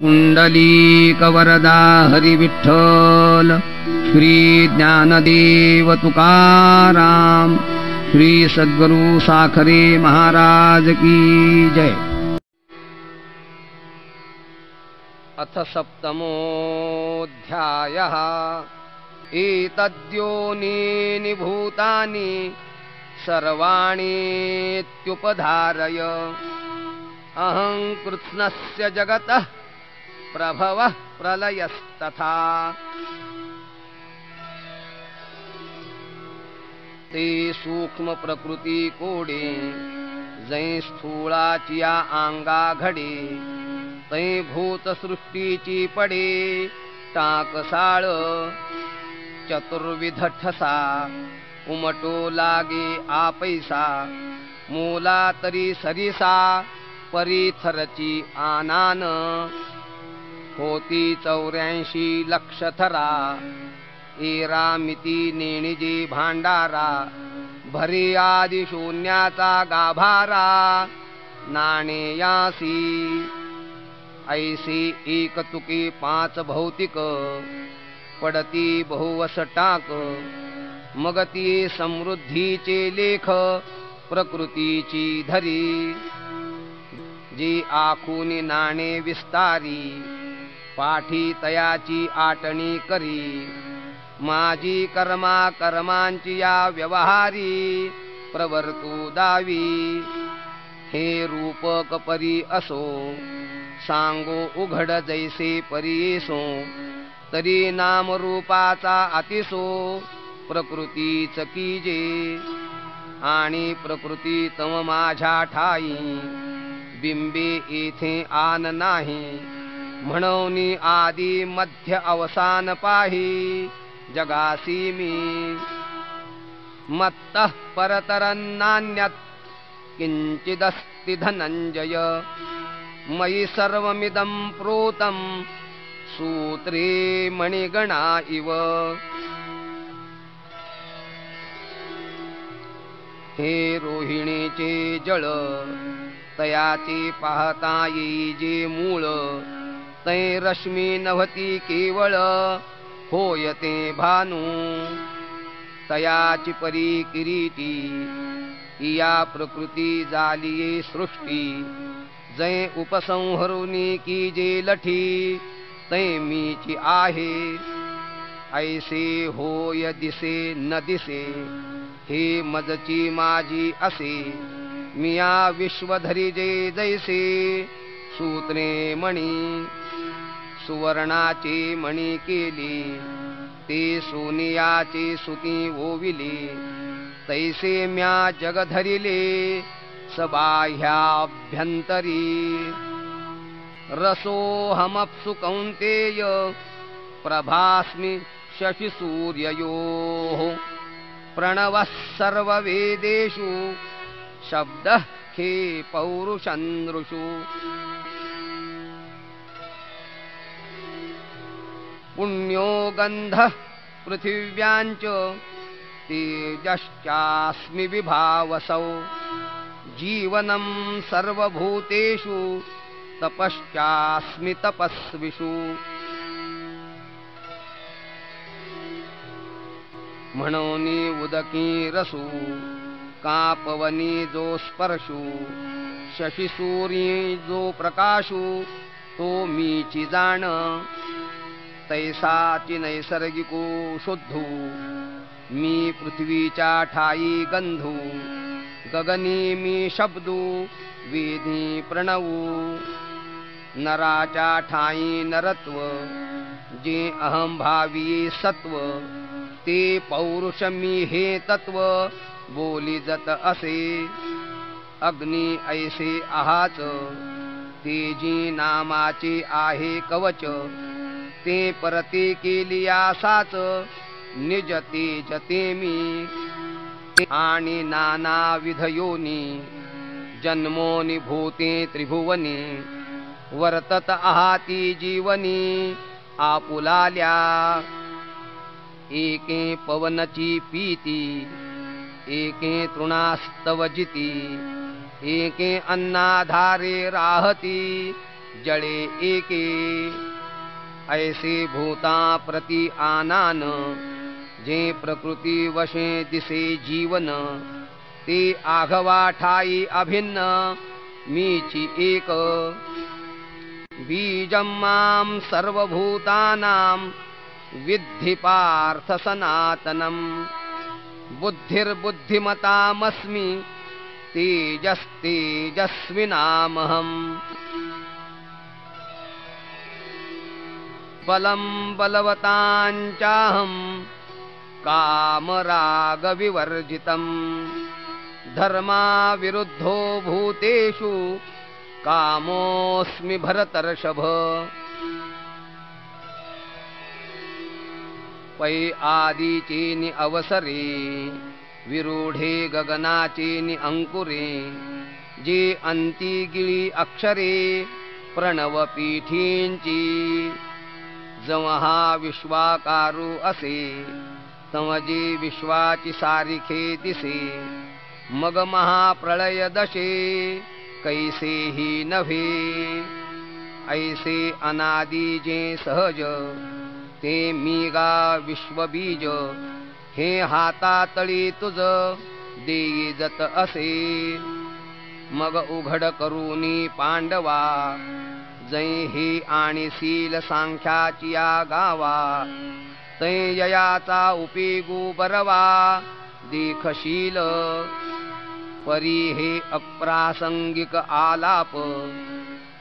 पुंडलीकवरदा हरी विठ्ठल, श्री ज्ञानदेव तुकाराम, श्री सद्गुरु साखरे महाराज की जय। अथ सप्तमोऽध्यायः। एतद्योनीनि भूतानि सर्वाणीत्युपधारय, अहं कृत्स्नस्य जगतः प्रभवः प्रलयस्तथा। ते सूक्ष्म प्रकृती कोडे, जै स्थूळाची या आंगा घडे, तै भूत सृष्टीची पडे टाकसाळ। चतुर्विध ठसा उमटो लागे आपैसा, मोला तरी सरिसा परीथरची आनान। होती 84 लक्ष थरा, एरामिती नेणिजे भांडारा, भरे आदि शून्याचा गाभारा। नाणेयासी ऐसे एक तुके 5 भौतिक, पडती बहुवस टाक। मगती समृद्धीचे लेख प्रकृतीची धरी, जी आखूनी नाणे विस्तारी, पाठी तयाची आटणी करी। माझी कर्मा कर्मांची या व्यवहारी, प्रवर्तू दावी। हे रूपक परी असो, सांगो उघड जैसे परीसो, तरी नाम रूपाचा अतिसो प्रकृतीच कीजे। आणि प्रकृती तम माझ्या ठाई, बिंबे येथे आन नाही। म्हणून आदि मध्य अवसान पाही, जगासी मी। मत्तः परतरन्नान्यत् किंचिदस्ति धनंजय, मयि सर्वमिदं प्रोतं सूत्रे मणिगणा इव। हे रोहिणीचे जळ, तयाचे पाहता येई जे मूळ। तै रश्मी नव्हती केवळ, होयते भानू। तयाची परी किरीटी, या प्रकृती जालिये सृष्टी। जै उपसंहरुनी की जे लठी, तै मीची आहे। ऐसे होय दिसे न दिसे, हे मजची माझी असे। मिया विश्वधरी जे जैसे, सूत्रे मणी। सुवर्णाचे मणी केली, ते सोनियाचे सुती ओविले। तैसे म्या जग धरिले, सबाह्याभ्यंतरी। रसोऽहमप्सु कौन्तेय, प्रभास्मि शशिसूर्ययोः। प्रणवः सर्ववेदेषु, शब्दः खे पौरुषन्दृषु। पुण्यो गन्धः पृथिव्याञ्च, तेजश्चास्मि विभावसौ। जीवनं सर्वभूतेषु, तपश्चास्मि तपस्विषु। म्हणोनी उदकी रसू, कापवनी जो स्पर्शू। शशिसूर्यी जो प्रकाशू, तो मीची जाण। तैसाची नैसर्गिको शुद्धू, मी पृथ्वीच्या ठाई गंधू। गगनी मी शब्दू, वेदी प्रणवू। नराच्या ठाई नरत्व, जे अहम भावी सत्व। ते पौरुष मी हे तत्व, बोली जत असे। अग्नी ऐसे आहाच, तेजी नामाचे आहे कवच। ते परते केली आसाच, निज तेज ते मी। आणि नाना विध योनी, जन्मोनी भूते त्रिभुवनी। वर्तत आहाती जीवनी, आपुलाल्या। एके पवनची पीती, एके तृणास्तव जिती। एके अन्नाधारे राहती, जळे एके ऐसे भूता प्रति आनान जे प्रकृती वशे दिसे जीवन ते आघवा ठाई अभिन्न मीची एक बीजं मां सर्वभूतानां विद्धि पार्थ सनातनं बुद्धिर्बुद्धिमतामस्मि तेजस्तेजस्विनामहम् बलं बलवताञ्चाहं कामरागविवर्जितं धर्माविरुद्धो भूतेषु कामोऽस्मि भरतर्षभ पै आदिचेनि अवसरे विरूढे गगनाचेनि अंकुरे जे अंती गिळी अक्षरे प्रणवपीठींची जवहा विश्वाकारू असे तमजे विश्वाची सारिखे दिसे मग महाप्रलय दशे कैसे ही नभे ऐसे अनादि जे सहज ते मीगा विश्वबीज हे हातातळी तुझ देई जत असे मग उघड करूनी पांडवा जै हे आणीशील सांख्याची या गावा तै ययाचा उपेगू बरवा देखशील परी हे अप्रासंगिक आलाप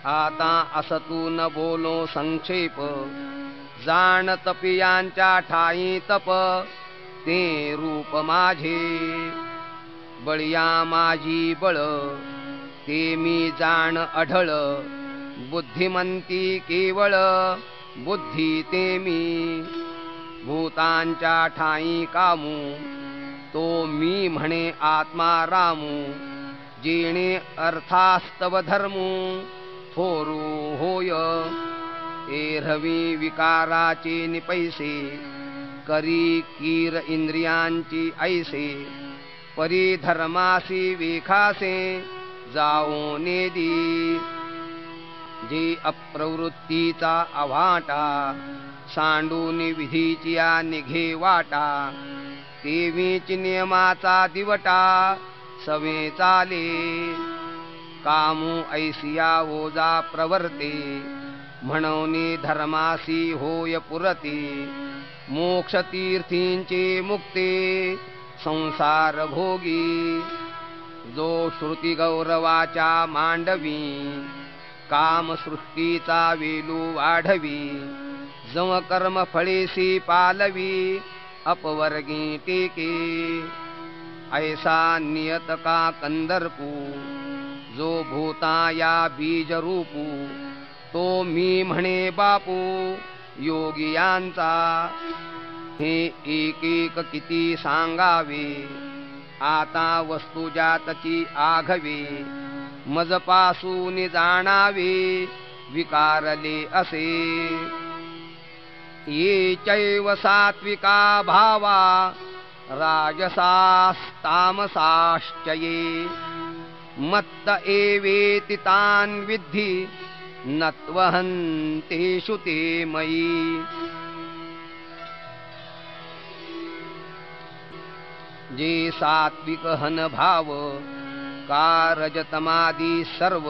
आता असतू न बोलो संक्षेप जाण तपियांच्या ठाई तप ते रूप माझे बळिया माझी बळ ते मी जाण अढळ बुद्धिमंती केवळ बुद्धी ते मी भूतांच्या ठाई कामू तो मी म्हणे आत्मा रामू जेणे अर्थास्तव धर्मू थोरू होय एरवी विकाराचे निपैसे करी कीर इंद्रियांची ऐसे परी धर्मासी वेखासे जाओ नेदी जे अप्रवृत्तीचा अवाटा सांडून विधीच्या निघे वाटा तेवीच नियमाचा दिवटा सवे चाले कामू ऐसिया ओजा प्रवर्ते म्हणून धर्मासी होय पुरते मोक्ष तीर्थींचे मुक्ते संसार भोगी जो श्रुती गौरवाच्या मांडवी काम सृष्टीचा वेलू वाढवी जव कर्म फळेसी पालवी अपवर्गी टेके ऐसा नियत का कंदर्पू जो भूता या बीज रूपू तो मी म्हणे बापू योगियांचा हे एक एक किती सांगावे आता वस्तू जातची आघवे मजपासून जाणावे विकारले असे ये चैव सात्विका भावा राजसास्तामसाश्च ये मत्त एवेति तान् विद्धि नत्वहन्तेषु ते मयि जे सात्विक हन भाव कारजतमादी सर्व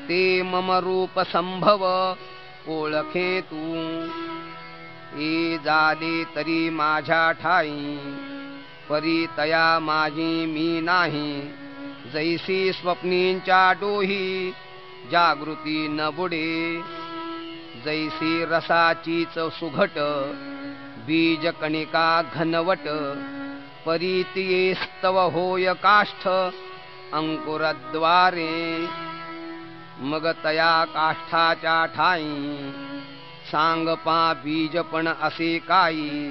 ते मम रूप संभव ओळखे तू ए जाले तरी माझ्या ठाई परी तया माझी मी नाही जैसी स्वप्नींच्या डोही जागृती न बुडे जैसी रसाचीच सुघट बीज कणिका घनवट परीतिये स्तव होय काष्ठ अंकुरद्वारे मग तया काष्ठाच्या ठाई सांगपा बीजपण असे काही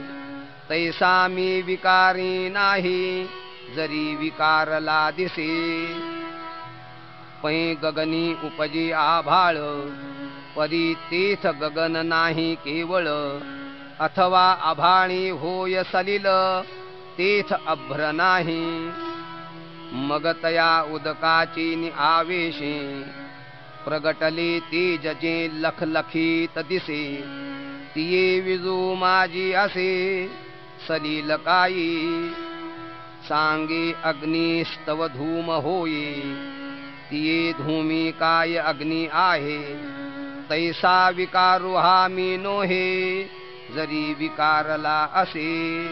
तैसा मी विकारी नाही जरी विकारला दिसे पै गगनी उपजे आभाळ परी तेथ गगन नाही केवळ अथवा आभाळी होय सलिल तेथ अभ्र नाही मग तया उदकाची आवेशे प्रगटले तेज जे लखलखीत दिसे, तिये विजू माझी असे सलील काई. सांगे अग्निस्तव धूम होये, तिये धूमी काय अग्नी आहे. तैसा विकारू हा मी नोहे, जरी विकारला असे.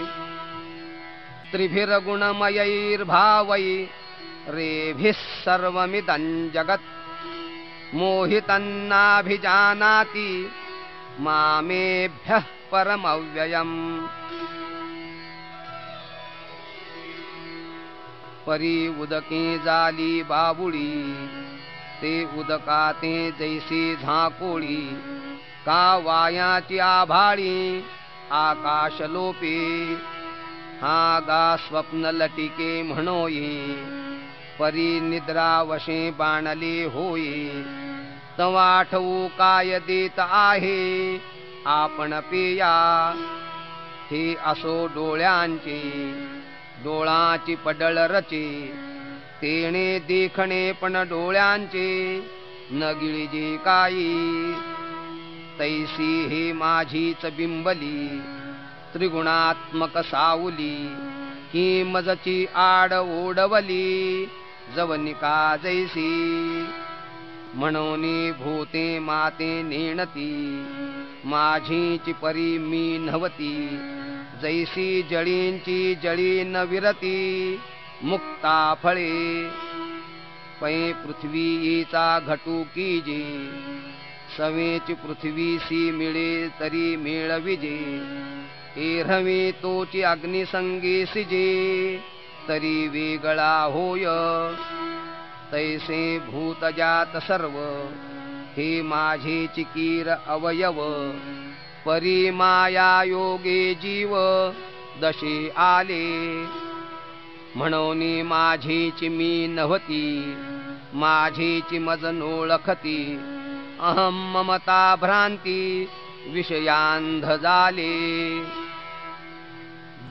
त्रिभिर्गुणमयैर्भावै रेभिः सर्वमिदं जगत्. मोहितन्नाभिजानाति मामेभ्यः परमव्ययम्. परी उदके जाली बाबुळी, ते उदकाते जैसे झाकोळी. का वायाची आभाळी आकाशलोपे, हा गा स्वप्न लटिके म्हणोये. परी निद्रावशे बाणले होये, तवा आठवू काय देत आहे आपण पेया. हे असो डोळ्यांचे डोळाची पडळ रचे, तेणे देखणे पण डोळ्यांचे न गिळिजे काई. तैसी हे माझीच बिंबली त्रिगुणात्मक सावली. की मजची आड ओढवली जवनिका जैसी. म्हणोनी भूते माते नेणती, माझीची परी मी नव्हती. जैसी जळींची जळी न विरती मुक्ता फळे. पै पृथ्वीचा घटू कीजे, सवेची पृथ्वीसी मिळे तरी मिळविजे. एरवी तोची अग्निसंगी सिजे, तरी वेगळा होय. तैसे भूतजात सर्व हे माझे चिकीर अवयव. परी माया योगे जीव दशे आले, म्हणोनी माझीची मी नव्हती. माझीची मज नोळखती, अहम ममता भ्रांती विषयांध झाले.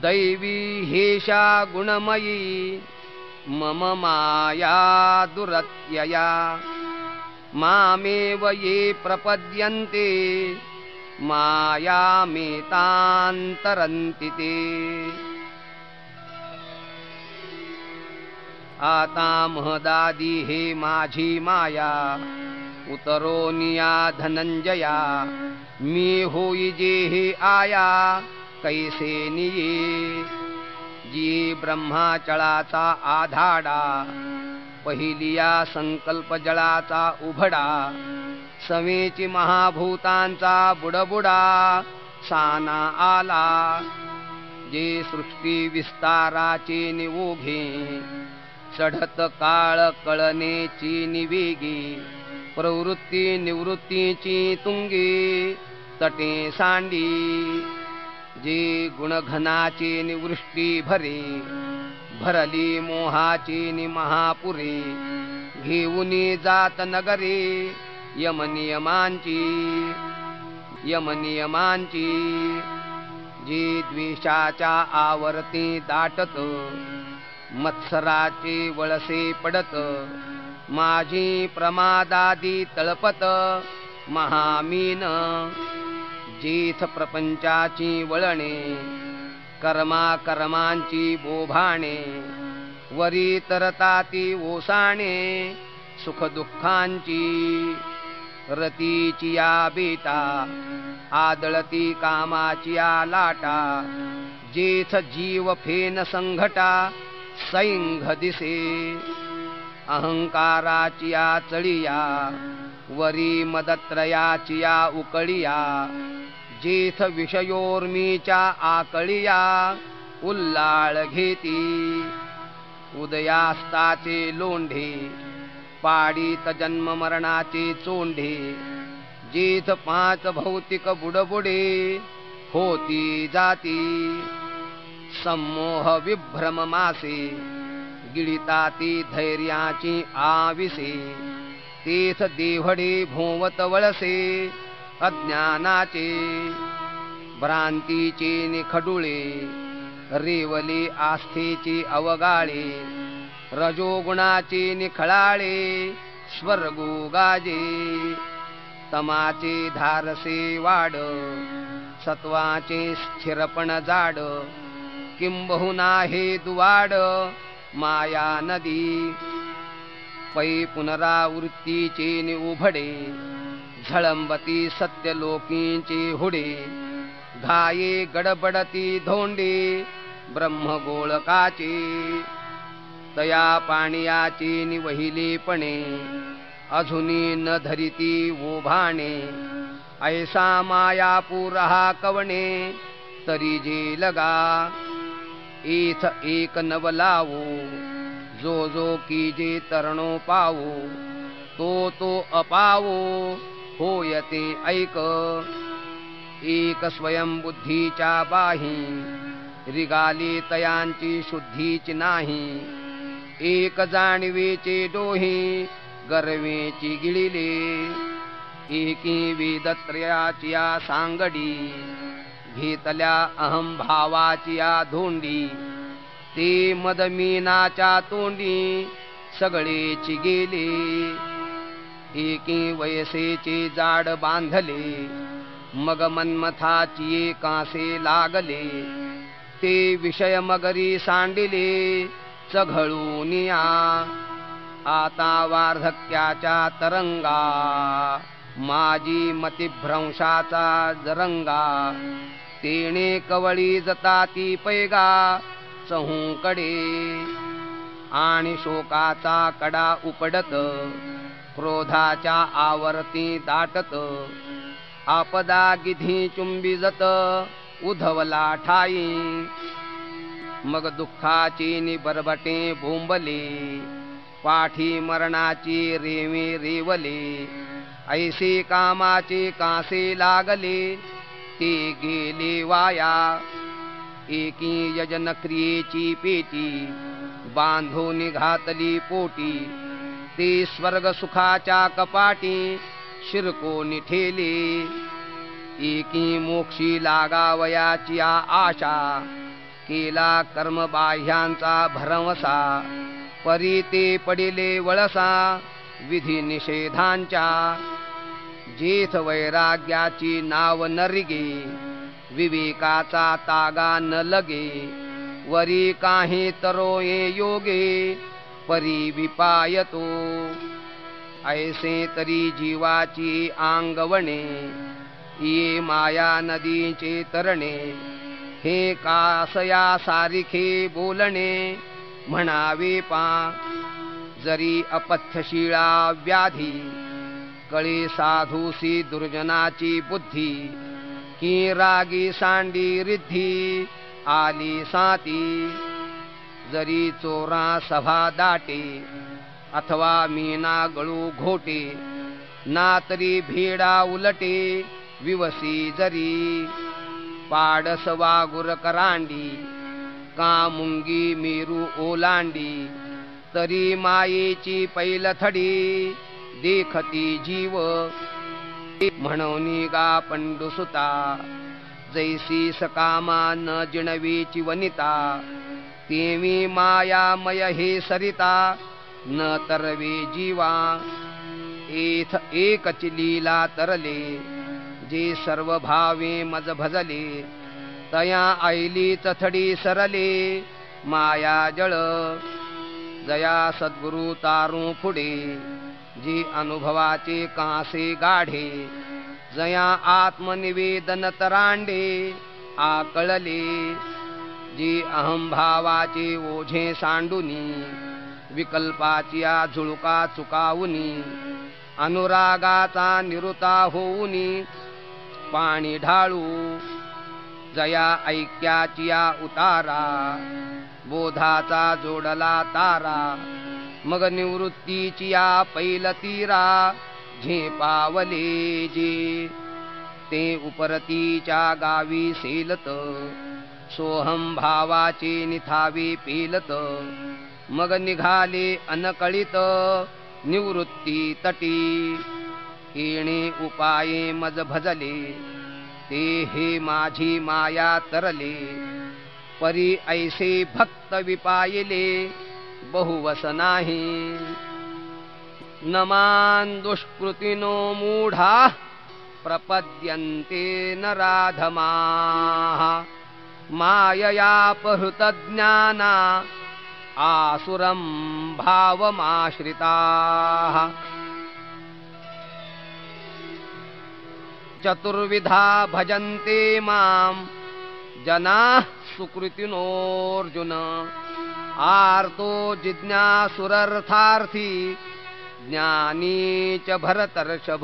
दैवी हेषा गुणमयी मम माया दुरत्यया. मामेव ये प्रपद्यन्ते मायामेतान्तरन्ति ते. आता महदादी हे माझी माया, उतरोनिया धनंजया. मी होई जे हे आया कैसे निये. जी ब्रह्माचळाचा आधाडा, पहिलिया संकल्प जळाचा उभडा. सवेची महाभूतांचा बुडबुडा साना आला. जे सृष्टी विस्ताराचे निवोघे, चढत काळ कळनेची निवेगी. प्रवृत्ती निवृत्तीची तुंगी तटे सांडी. जे गुणघनाची निवृष्टी भरे, भरली मोहाची महापुरे. घेऊनी जात नगरे यमनियमांची. जे द्वेषाच्या आवर्ती दाटत, मत्सराचे वळसे पडत. माझी प्रमादादी तळपत महामीन. जेथ प्रपंचाची वळणे, कर्मा कर्मांची बोभाणे. वरी तरताती ओसाणे सुख दुःखांची. रतीची या बेटा, आदळती कामाची या लाटा. जेथ जीव फेन संघटा सैंघ दिसे. अहंकाराची या चळिया, वरी मदत्रयाची या उकळिया. जेथ विषयोर्मीच्या आकळिया उल्लाळ घेती. उदयास्ताचे लोंढे, पाडीत जन्म मरणाचे चोंढे. जेथ पाच भौतिक बुडबुडे होती जाती. संमोह विभ्रम मासे, गिळिताती धैर्याची आविसे. तेथ देवडे भोवत वळसे अज्ञानाचे. भ्रांतीचे निखडुळे, रेवले आस्थेचे अवगाळे. रजोगुणाचे निखळाळे, स्वर्गो गाजे तमाचे धारसे वाड सत्वाचे स्थिरपण जाड किंबहुना हे दुवाड माया नदी पै पुनरावृत्तीचे उभडे झळंबती सत्यलोकींचे हुडे घाये गडबडती धोंडे ब्रह्मगोळकाचे तया पाणियाची निवहिलेपणे अजुनी न धरिती ओभाणे ऐसा मायापूर हा कवणे तरी जे लगा इथ एक नवलावो जो जो कीजे तरणो पावो तो अपावो होयते ऐक एक स्वयं बुद्धीच्या बाही रिगाली तयांची शुद्धीची नाही एक जाणवेचे डोही गर्वेची गिळिले एकी वेदत्रयाची या सांगडी घेतल्या अहम भावाची या धोंडी ते मदमीनाच्या तोंडी सगळेची गेले एकी वयसेचे जाड बांधले मग मन्मथाची कासे लागले ते विषय मगरी सांडिले चघळून या आता वार्धक्याच्या तरंगा माझी मतिभ्रंशाचा जरंगा तेणे कवळी जताती पैगा चहूकडे आणि शोकाचा कडा उपडत क्रोधाच्या आवर्ती दाटत आपदा गिधी चुंबिजत उधवला ठाई मग दुःखाची निबरबटे बोंबले पाठी मरणाची रेवे रेवले ऐसे कामाचे कासे लागले ते गेले वाया एकी यजन क्रियेची पेटी बांधून घातली पोटी ते स्वर्ग सुखाच्या कपाटी शिरको निठेले एकी मोक्षी लागावयाची आशा केला कर्म बाह्यांचा भरवसा परी ते पडिले वळसा विधी निषेधांच्या जेथ वैराग्याची नाव नरिगे विवेकाचा तागा न लगे वरी काही तरोये योगे परी विपायतो ऐसे तरी जीवाची आंगवणे ये माया नदीचे तरणे हे कासया सारिखे बोलणे म्हणावे पा जरी अपथ्यशिळा व्याधी कळे साधूसी दुर्जनाची बुद्धी की रागी सांडी रिद्धी आली साती जरी चोरा सभा दाटे अथवा मीना गळू घोटे ना तरी भेडा उलटे विवसी जरी पाडस वागुर करांडी का मुंगी मेरू ओलांडी तरी मायेची पैलथडी देखती जीव म्हणून गा पंडुसुता जैसी सकामा न जिणवेची वनिता तेवी मायामय हे सरिता न तरवे जीवा एथ एकच लीला तरले जे सर्व भावे मज भजले तया ऐली चथडी सरले माया जळ जया सद्गुरु तारू पुढे जी अनुभवाचे कासे गाढे जया आत्मनिवेदन तरांडे आकळले जी अहंभावाचे ओझे सांडुनी विकल्पाची झुळका चुकावुनी अनुरागाचा निरुता होऊनी पाणी ढाळू जया ऐक्याची उतारा बोधाचा जोडला तारा मग निवृत्तीची पैलतीरा झेपावले जे ते उपरतीच्या गावी सेलत सोहम भावाचे निथावे पेलत मग निघाले अनकळित निवृत्ती तटी येणे उपाये मज भजले ते हे माझी माया तरले परी ऐसे भक्त विपायले बहुवस नाही नमान दुष्कृतिनो मूढा प्रपद्यन्ते नराधमाः माययापहृतज्ञाना आसुरं भावमाश्रिताः चतुर्विधा भजन्ते मां जनाः सुकृतिनोऽर्जुन आर्तो जिज्ञासुरर्थार्थी ज्ञानी च भरतर्षभ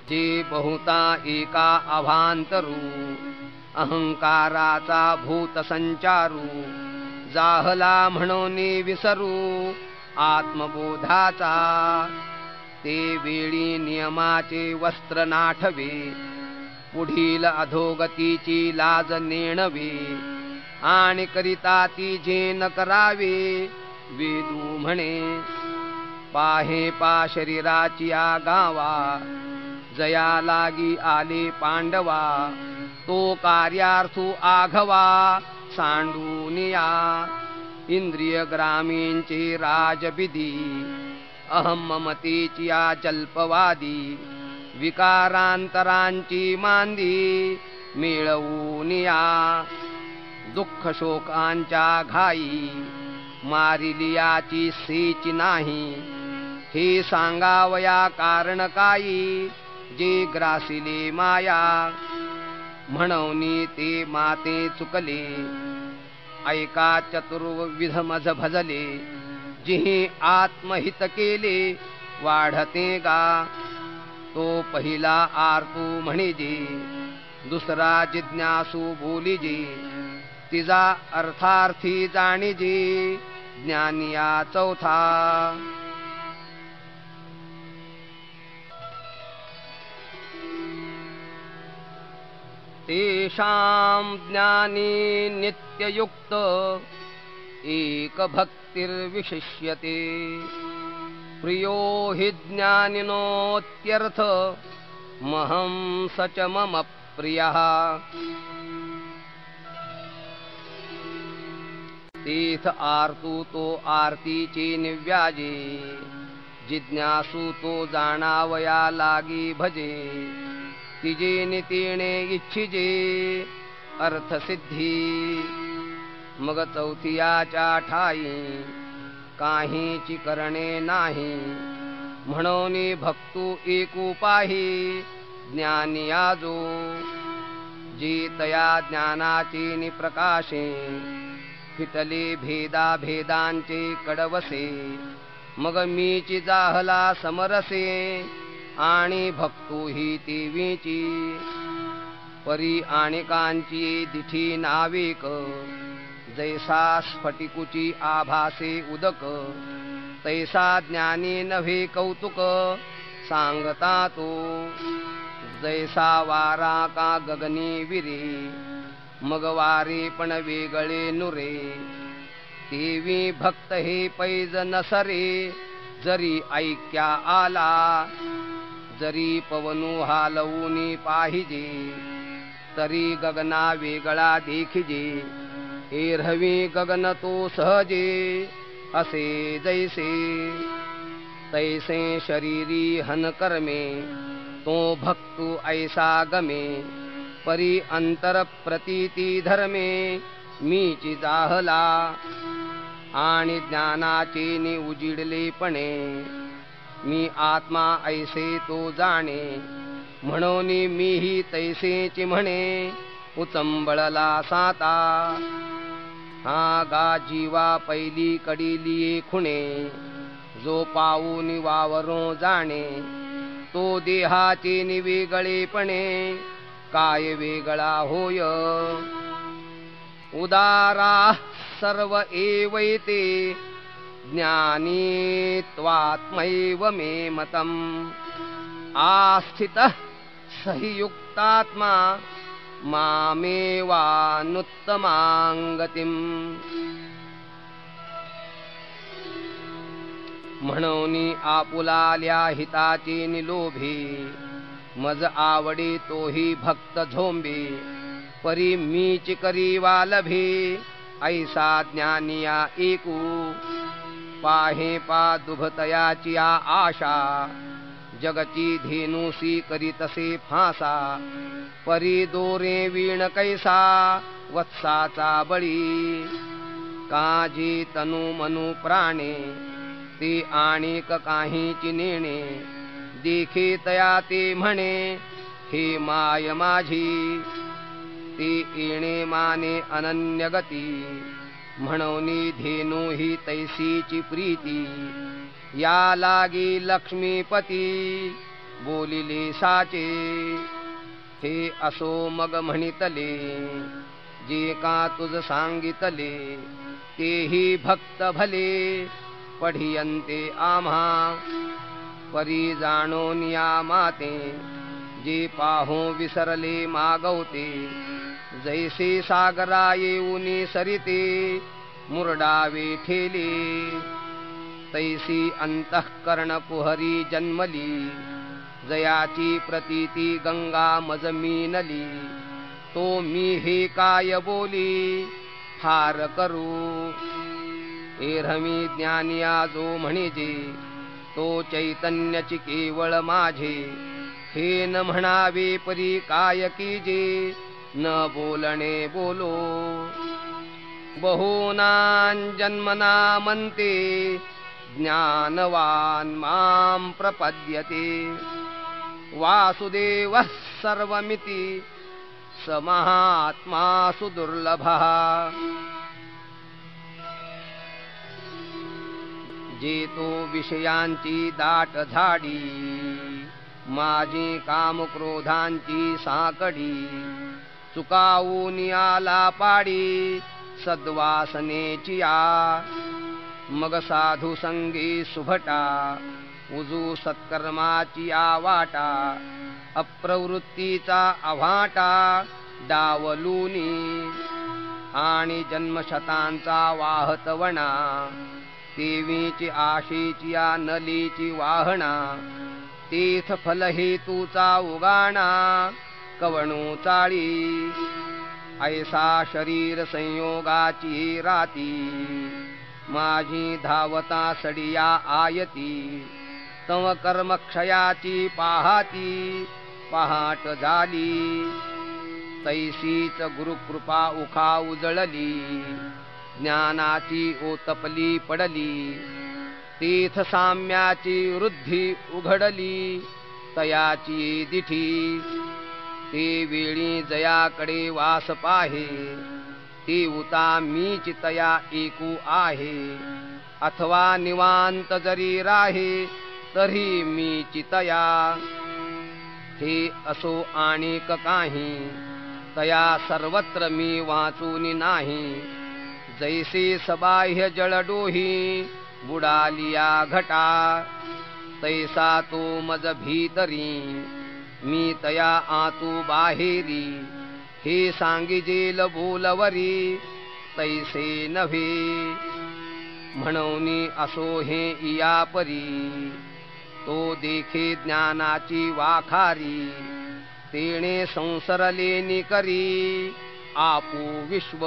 जे बहुता एका अभांतरू अहंकाराचा भूतसंचारू जाहला म्हणून विसरू आत्मबोधाचा ते वेळी नियमाचे वस्त्र नाठवे पुढील अधोगतीची लाज नेणवे आणि करिता ती जे न करावे वेदू म्हणे पाहे पा शरीराची आगावा जया लागी आले पांडवा तो कार्यार्थू आघवा सांडूनिया इंद्रिय ग्रामींचे राजबिदी अहम ममतेची या जल्पवादी विकारांतरांची मांदी मिळवूनिया दुःख शोकांच्या घाई मारिलियाची सेची नाही हे सांगावया कारण काही जे ग्रासिले माया म्हणूनी ते माते चुकले ऐका चतुर्विध मज भजले जिही आत्महित केले वाढते गा तो पहिला आरतू म्हणेजे दुसरा जिज्ञासू बोलीजे तिजा अर्थार्थी जाणीजे ज्ञानिया चौथा तेषां ज्ञानी नित्ययुक्त एक भक्तिर्विशिष्यते प्रियो हि ज्ञानिनोत्यर्थ महं स च मम प्रियः तीर्थ आरतू तो आरतीचे निव्याजे जिज्ञासू तो जाणावया लागी भजे तिजे नितीने इच्छिजे अर्थसिद्धी मग चौथियाच्या ठाई काहीची करणे नाही म्हणून भक्तू एकुपाही ज्ञानी आजो जी तया ज्ञानाचे निप्रकाशे फिटले भेदा भेदांचे कडवसे मग मीची जाहला समरसे आणि भक्तू ही तेवीची परी आणिकांची दिठी नाविक जैसा स्फटिकुची आभासे उदक तैसा ज्ञानी नव्हे कौतुक सांगता तो जैसा वारा का गगनी विरे मग वारे पण वेगळे नुरे तेवी भक्त हे पैज नसरे जरी ऐक्या आला जरी पवनु हालवूनी पाहिजे तरी गगना वेगळा देखिजे एरहवी गगन तो सहजे असे जैसे तैसे शरीरी हन कर्मे तो भक्तु ऐसा गमे परी अंतर प्रतीती धर्मे मीची जाहला आणि ज्ञानाचे नि उजिडलेपणे मी आत्मा ऐसे तो जाणे म्हणून मीही तैसेची म्हणे उचंबळला साता हा गा जीवा पहिली कडीली खुणे जो पाऊन वावरो जाणे तो देहाचे निवेगळेपणे काय वेगळा होय उदारा सर्व एवैते ज्ञानी त्वात्मैव मे मतम् आस्थितः सहि युक्तात्मा मामेवानुत्तमां गतिम् म्हणूनी आपुलाल्या हिताचे निलोभे मज आवडे तोही भक्त झोंबे परी मीच करी वालभे ऐसा ज्ञानिया एकू पाहे पा दुभतयाची आशा जगची धेनुसी करीतसे फासा परी दोरे वीण कैसा वत्साचा बळी काजी तनु मनु प्राणे ती आणिक काहीची नेणे देखे तया ते म्हणे हे माय माझी ती येणे माने अनन्य गती म्हणूनी धेनु ही तैसीची प्रीती या लागी लक्ष्मीपती बोलिले साचे हे असो मग म्हणितले जे का तुझ सांगितले तेही भक्त भले पढियंते आम्हा परी जाणून या माते जे पाहू विसरले मागवते जैसे सागरा येऊनी सरिते मुरडावे ठेले तैसी अंतःकरण कुहरी जन्मली जयाची प्रतीती गंगा मजमीनली तो मी हे काय बोली फार करू एरहमी ज्ञानिया जो म्हणजे तो चैतन्यची केवळ माझे हे न म्हणावे परी काय कीजे न बोलणे बोलो बहूनां जन्मना म्हणते ज्ञानवान मां प्रपद्यते वासुदेवः सर्वमिति स महात्मा सुदुर्लभः जेतो विषयांची दाट झाडी माझी कामक्रोधांची साकडी चुकावून आला पाडी सद्वासनेची आ मग साधू संगी सुभटा उजू सत्कर्माची आवाटा अप्रवृत्तीचा अव्हाटा डावलूनी आणि जन्मशतांचा वाहतवणा देवीची आशेची या नलीची वाहना तीर्थ फल हेतूचा उगाणा कवणू चाळी ऐसा शरीर संयोगाची राती माझी धावता सडिया आयती तव कर्मक्षयाची पाहाती पहाट झाली तैसीच गुरुकृपा उखा उजळली ज्ञानाची ओतपली पडली तीर्थ साम्याची वृद्धी उघडली तयाची दिठी ते वेळी जयाकडे वास पाहे ती उता मीच तया एकू आहे अथवा निवांत जरी राहे तरी मीच तया हे असो आणिक काही तया सर्वत्र मी वाचूनी नाही जैसे सबाह्य जळडोही बुडालिया घटा तैसा तो मज भीतरी मी तया आतू बाहेरी हे सांगिजेल बोलवरी तैसे नव्हे म्हणूनी असो हे इयापरी तो देखे ज्ञानाची वाखारी तेणे संसरलेनी करी आपू विश्व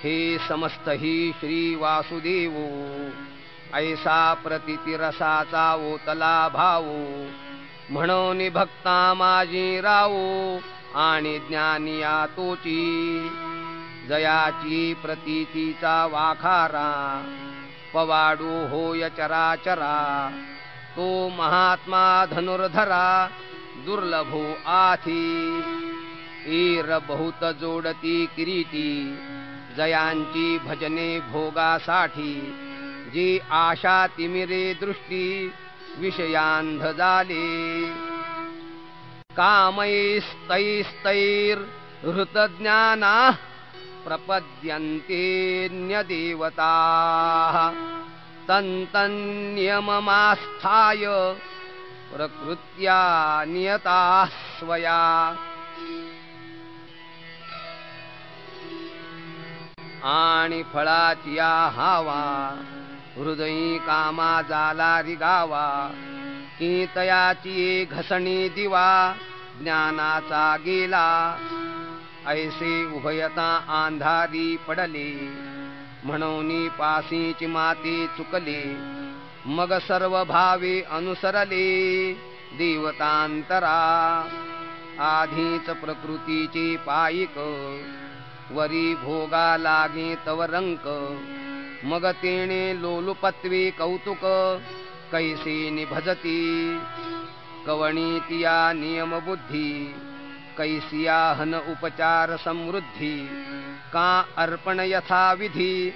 हे समस्त ही श्री वासुदेवो ऐसा प्रतिती रसाचा ओतला भावो म्हणून भक्ता माझी रावो आणि ज्ञानिया तोची जयाची प्रतीतीचा वाखारा पवाडू होय चराचरा तो महात्मा धनुर्धरा दुर्लभो आथी ईर बहुत जोडती किरीटी जयांची भजने भोगासाठी जी आशा तिमिरे दृष्टी विषयांध झाले कामैस्तैस्तैर्हृतज्ञाना प्रपद्यन्तेऽन्यदेवताः तन्तन्नियममास्थाय प्रकृत्या नियताः स्वया आणि फळाची हावा हृदयी कामा जाला रिगावा की तयाची घसणी दिवा ज्ञानाचा गेला ऐसे उभयता अंधारी पडले, म्हणून पासीची माते चुकले, मग सर्व भावे अनुसरले देवतांतरा. आधीच प्रकृतीचे पायिक, वरी भोगा लागे तव रंक, मग तेणे लोलुपत्वे कौतुक, कैसे निभजती कवणीतिया नियम बुद्धी, कैसिया हन उपचार समृद्धी, का अर्पण यथा विधी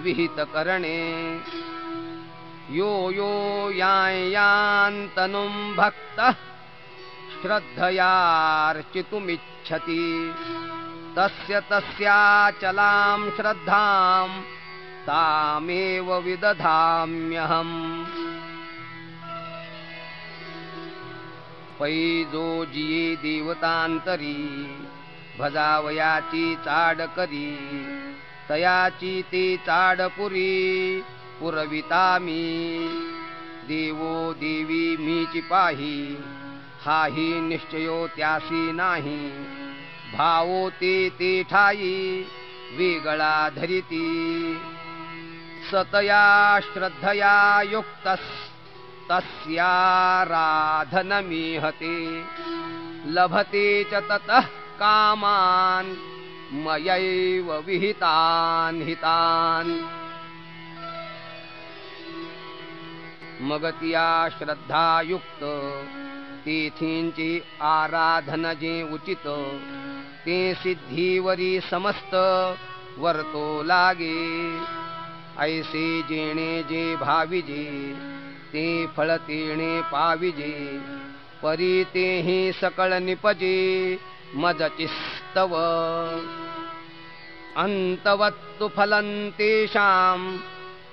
विहित करणे. यो यो यान्तनुं भक्तः श्रद्धयार्चितुमिच्छति, तस्य तस्याचलां श्रद्धां तामेव विदधाम्यहम्. पै जो जिये देवतांतरी, भजावयाची चाड करी, तयाची ते चाड पुरी पुरवितामी. देवो देवी मीची पाही, हाही निश्चयो त्यासी नाही, भावो ते ते ठाई वेगळा धरिती. सतया श्रद्धया युक्तस् तस्याराधनमीहते, लभते च ततः कामान् मयैव विहितान् हितान्. मगतिया श्रद्धायुक्त तेथींचे आराधन जे उचित, ते सिद्धीवरी समस्त वर्तो लागे. ऐसे जेणे जे भाविजे, ते फळ तेणे पाविजे, परी तेहि सकळ निपजे मजचिस्तव. अंतवत्तु फलं तेषां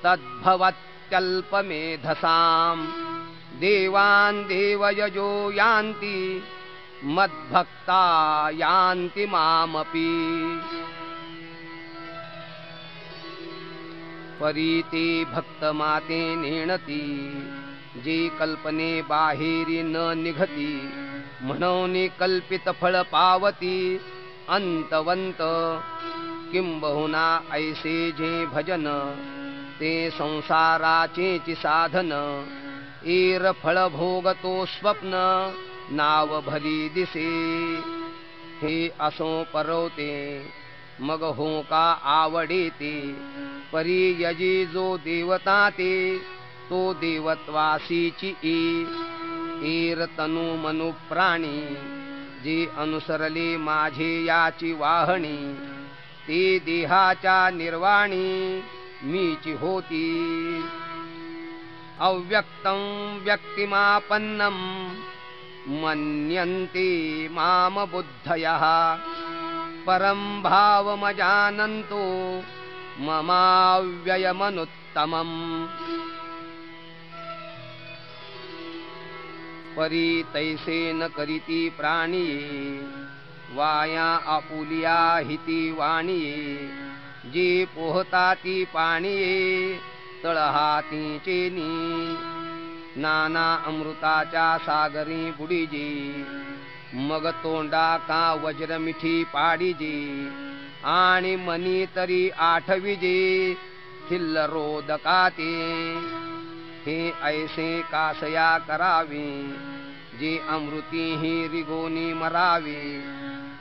तद्भवत्यल्पमेधसां, देवान् देवयजो यान्ति मद्भक्ता यान्ति मामपि. परी ते भक्त माते नेणती, जी कल्पने बाहेरी न निघती, म्हणून कल्पित फळ पावती अंतवंत. किंबहुना ऐसे जे भजन, ते संसाराचेची साधन, ईर फळ भोगतो स्वप्न नाव भरी दिसे. हे असो परवते मग हो का आवडेते, परी यजी जो देवता ते, तो देवत्वासीची ईर तनु मनु प्राणी, जे अनुसरले माझे याची वाहणी, ते देहाच्या निर्वाणी मीची होती. अव्यक्तं व्यक्तिमापन्नं मन्यन्ते माम बुद्धयः, परं भावमजानन्तो ममाव्ययमनुत्तमम्. परी तैसे न करीती प्राणिये, वाया आपुलिया हिती वाणिये, जी पोहताती पाणिये तळहातीचे नी. नाना अमृताच्या सागरी बुडीजे, मग तोंडा का वज्र मिठी पाडीजे, आणि मनी तरी आठविजे थिल्लरोदकाते. हे ऐसे कासया करावे, जे अमृती ही रिगोनी मरावे,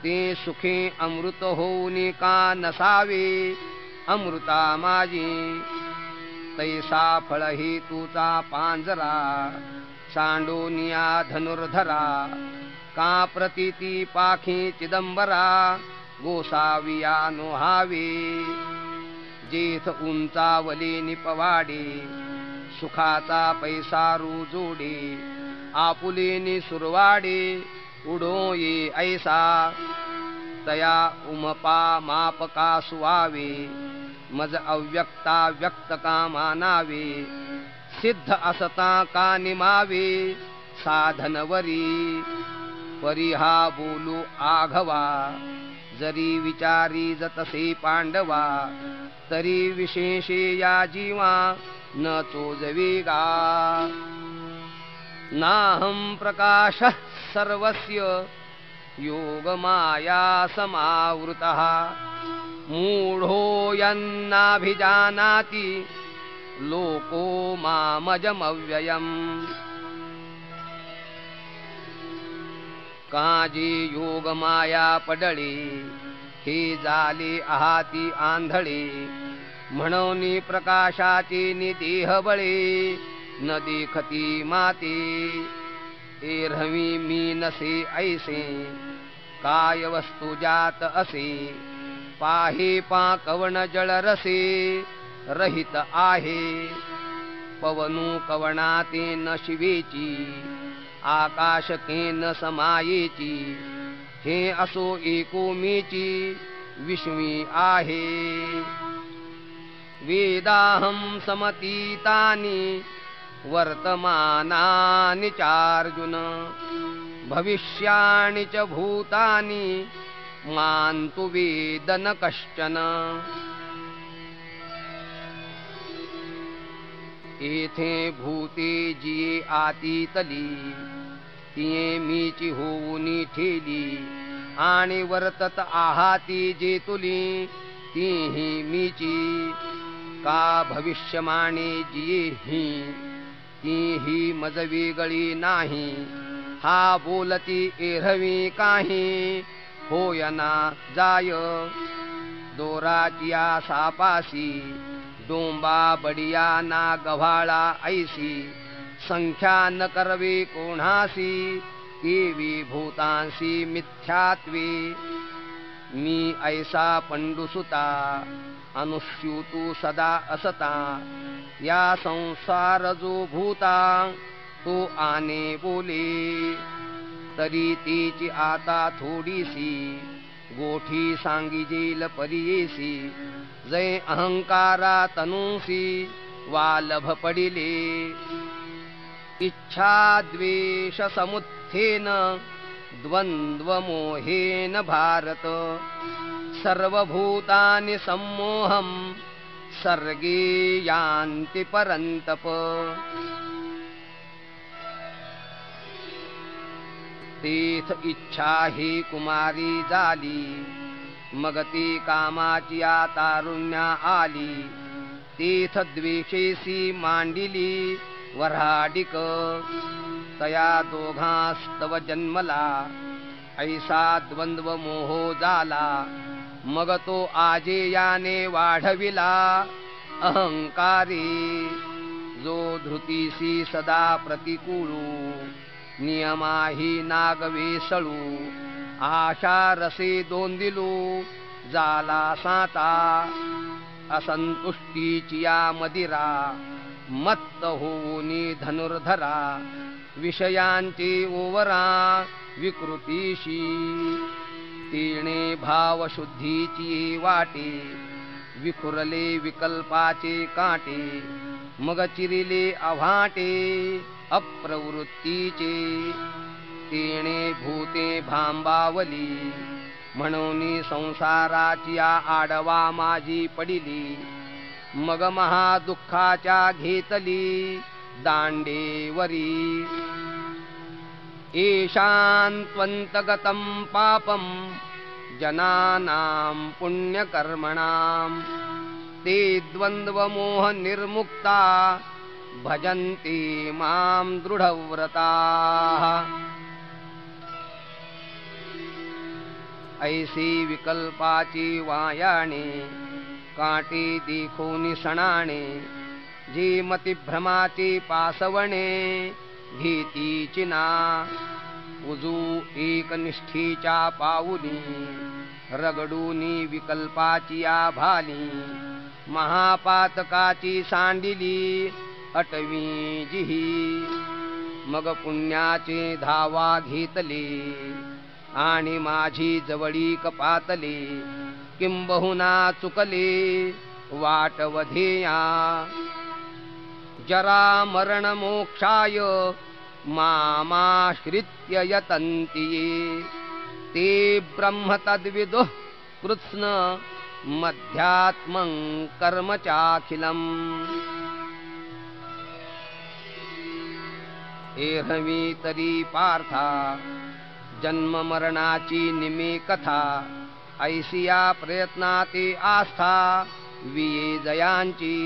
ते सुखे अमृत होऊनी का नसावे अमृता माझी. तैसा फळ ही तुचा पांजरा, सांडोनिया धनुर्धरा, का प्रतीती पाखी चिदंबरा, गोसाविया नोहावे. जेथ उंचावले निपवाडे, सुखाचा पैसा रुजोडे, आपुलेनी सुरवाडे उडो ये ऐसा. तया उमपा मापका सुवावे, मज अव्यक्ता व्यक्त का मानावे, सिद्ध असता का निमावे साधनवरी. परी हा बोलू आघवा, जरी विचारी जतसे पांडवा, तरी विशेषे या जीवा न चोजवेगा. नाहं प्रकाशः सर्वस्य योगमाया समावृतः मूढो यन्नाभिजानाति लोको मामजमव्ययम् काजी योगमाया पडळे हे झाले आहाती आंधळे म्हणून प्रकाशाचे निदेह बळे न देखती माते एरहवी मी नसे ऐसे काय वस्तू जात असे पाहे पाकवन जळ रसे रहित आहे पवनु कवनाते न शिवेची आकाश केन समायेची हे असो एकोमीची विश्वी आहे वेदाहं समतीतानि वर्तमानानि चार्जुन भविष्याणि च भूतानि मां तु वेद न कश्चन येथे भूते जिये आतीतली तिये मीची होऊनी ठेली आणि वर्तत आहाती जे तुली तीही मीची का भविष्यमाने जिये ही तीही मज वेगळी नाही हा बोलती एरहवी काही होयना जाय दोराचिया सापासी डोंबा बडिया ना गव्हाळा ऐसी संख्या न करवे कोणासी केवी भूतांसी मिथ्यात्वे मी ऐसा पंडुसुता अनुस्यूतु सदा असता या संसार जो भूता तो आने बोले तरी तीची आता थोडीसी गोठी सांगिजेल परियेसी जय अहंकारा तनुसी वालभ पडिले इच्छा द्वेष समुत्थेन द्वंद्व मोहेन भारत सर्वभूतानि सम्मोहं सर्गे यान्ति परन्तप तीथ इच्छा ही कुमारी झाली मग ती कामाची तारुण्या आली तीथ द्वेषेसी मांडिली वऱ्हाडिक तया दोघास्तव जन्मला ऐसा द्वंद्व मोहो झाला मग तो आजेयाने वाढविला अहंकारी जो धृतीसी सदा प्रतिकूळू नियमाही नागवेसळू आशा रसे दोंदिलू जाला साता असंतुष्टीची या मदिरा मत्त होऊनी धनुर्धरा विषयांचे ओवरा विकृतीशी तिणे भाव शुद्धीची वाटे विखुरले विकल्पाचे काटे मग चिरिले अभाटे अप्रवृत्तीचे तिणे भूते भांबावली म्हणून संसाराची आडवा माझी पडिली मग महादुःखाच्या घेतली दांडेवरी ईशान्त्वन्तगतं पापं जनानां पुण्यकर्मणां ते द्वन्द्वमोह निर्मुक्ता भजन्ति मां दृढव्रताः ऐसी विकल्पाची वायाणे काटे देखोनी सणाणे जी मतिभ्रमाची पासवणे भीतीची ना उजू एकनिष्ठीच्या पाऊली रगडूनी विकल्पाची भाली महापातकाची सांडिली अटवी जिही मग पुण्याचे धावा घेतले आणि माझी जवळी कपातले किंबहुना चुकले वाटवधेया जरा मरण मोक्षाय मामाश्रित्य यतन्ति ये ते ब्रह्म तद्विदुः कृत्स्न मध्यात्मं कर्म चाखिलम् एरवी तरी पार्था जन्म मरणाची निमी कथा ऐसिया प्रयत्नाते आस्था विये जयांची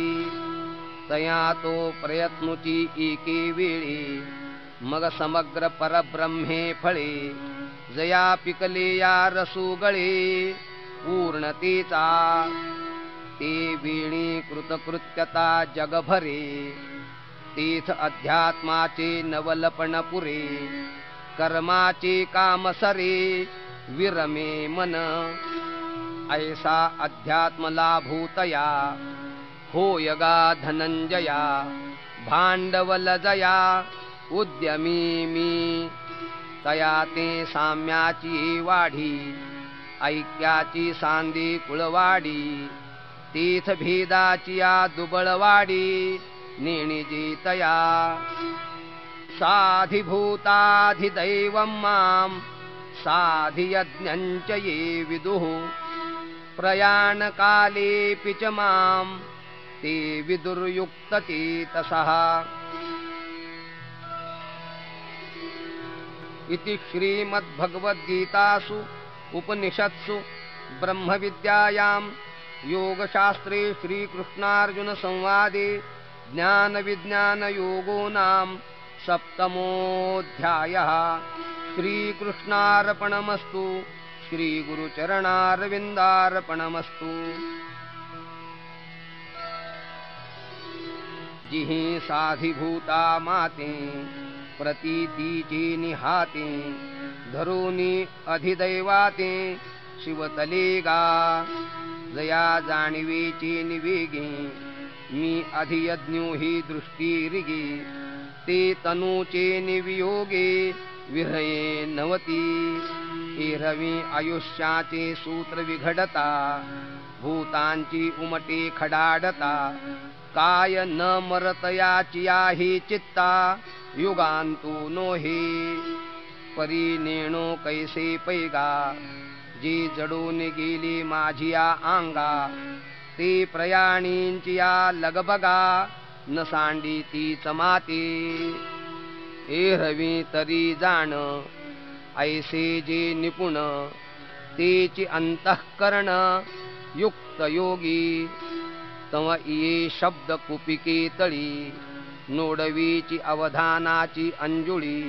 तया तो प्रयत्नुची एके वेळी मग समग्र परब्रह्मे फळे जया पिकले या रसुगळे पूर्णतेचा ते वेणी कृतकृत्यता जगभरे तीथ अध्यात्माचे नवलपण पुरे कर्माचे कामसरे विरमे मन ऐसा अध्यात्म लाभूतया होयगा धनंजया भांडवल जया उद्यमी मी तया ते साम्याची वाढी ऐक्याची सांदी कुळवाडी तीथ भेदाची या दुबळवाडी नेणिजी तया साधिभूताधिदैवं मां साधियज्ञञ्च ये विदुः प्रयाणकालेऽपि च मां ते विदुर्युक्तचेतसः। इति श्रीमद्भगवद्गीतासु उपनिषत्सु ब्रह्मविद्यायां योगशास्त्रे श्रीकृष्णार्जुनसंवादे ज्ञानविज्ञानयोगो नाम सप्तमोऽध्यायः। श्रीकृष्णार्पणमस्तु। श्रीगुरुचरणारविन्दार्पणमस्तु। जिहि साधिभूता माते प्रतीतीचे निहाते धरुनी अधिदैवाते शिवतलेगा जया जाणीवेचे निवेगे मी अधियज्ञो हि दृष्टीरिगे ते तनूचे निवियोगे विहये नवती एरवी आयुष्याचे सूत्र विघडता भूतांची उमटे खडाडता काय न मरतयाची आहे चित्ता युगांतू नोहे परी नेणो कैसे पैगा जी जडून गेली माझिया आंगा ते प्रयाणींची या लगबगा न सांडी ती चमाते एरवी तरी जाण ऐसे जे निपुण तेची अंतःकरण युक्त योगी तव ये शब्द कुपिके तळी नोडवीची अवधानाची अंजुळी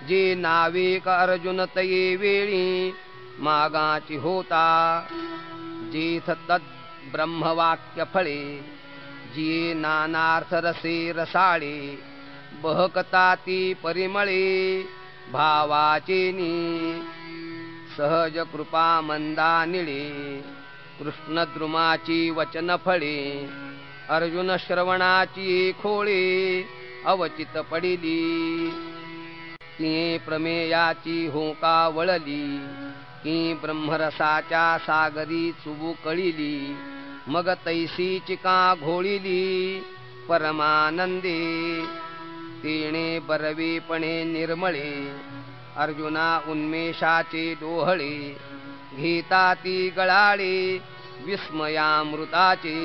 जे नाविक अर्जुन तये वेळी मागाची होता जेथ तद ब्रह्मवाक्य फळे जिये नानार्थ रसे रसाळे बहकता ती परिमळे भावाचे नी सहज कृपा मंदा निळे कृष्णद्रुमाची वचन फळे अर्जुन श्रवणाची खोळे अवचित पडिली ती प्रमेयाची होका वळली की ब्रह्मरसाच्या सागरी चुबू कळिली मग तैसी चिका घोळिली परमानंदे तेणे बरवेपणे निर्मळे अर्जुना उन्मेषाचे डोहळे घेता ती गळाळे विस्मयामृताचे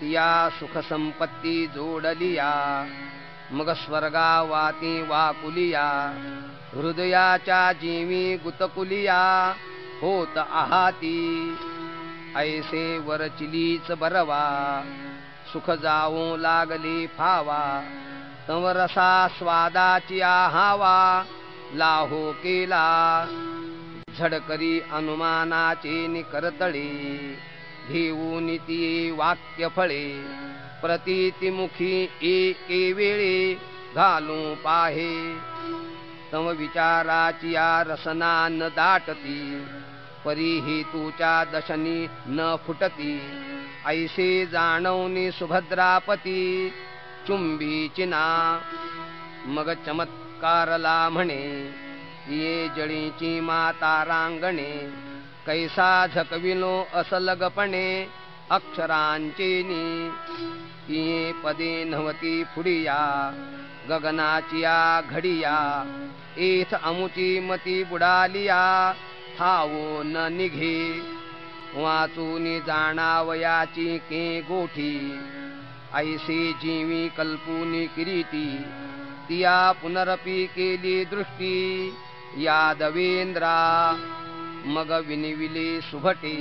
तिया सुख संपत्ती जोडलिया मग स्वर्गा वाती वाकुलिया हृदयाच्या जीवी गुतकुलिया होत आहाती ऐसे वरचिलीच बरवा सुख जावो लागले फावा तवरसा स्वादाची आहावा लाहो केला झडकरी अनुमानाचे निकरतळे घेऊन ती वाक्य फळे प्रतीतिमुखी एके वेळे घालू पाहे तव विचाराची या रसना न दाटती परी हेतूच्या दशनी न फुटती ऐसे जाणवनी सुभद्रापती चुंबी चिना मग चमत्कारला म्हणे ये जळीची माता रांगणे कैसा झकविलो असलगपणे अक्षरांचे नी ये पदे नव्हती फुडिया गगनाची या घडिया एथ अमुची मती बुडालिया थावो न निघे वाचूनी जाणावयाची के गोठी ऐसे जीवी कल्पूनी किरीटी तिया पुनरपी केली दृष्टी यादवेंद्रा मग विनिविले सुभटे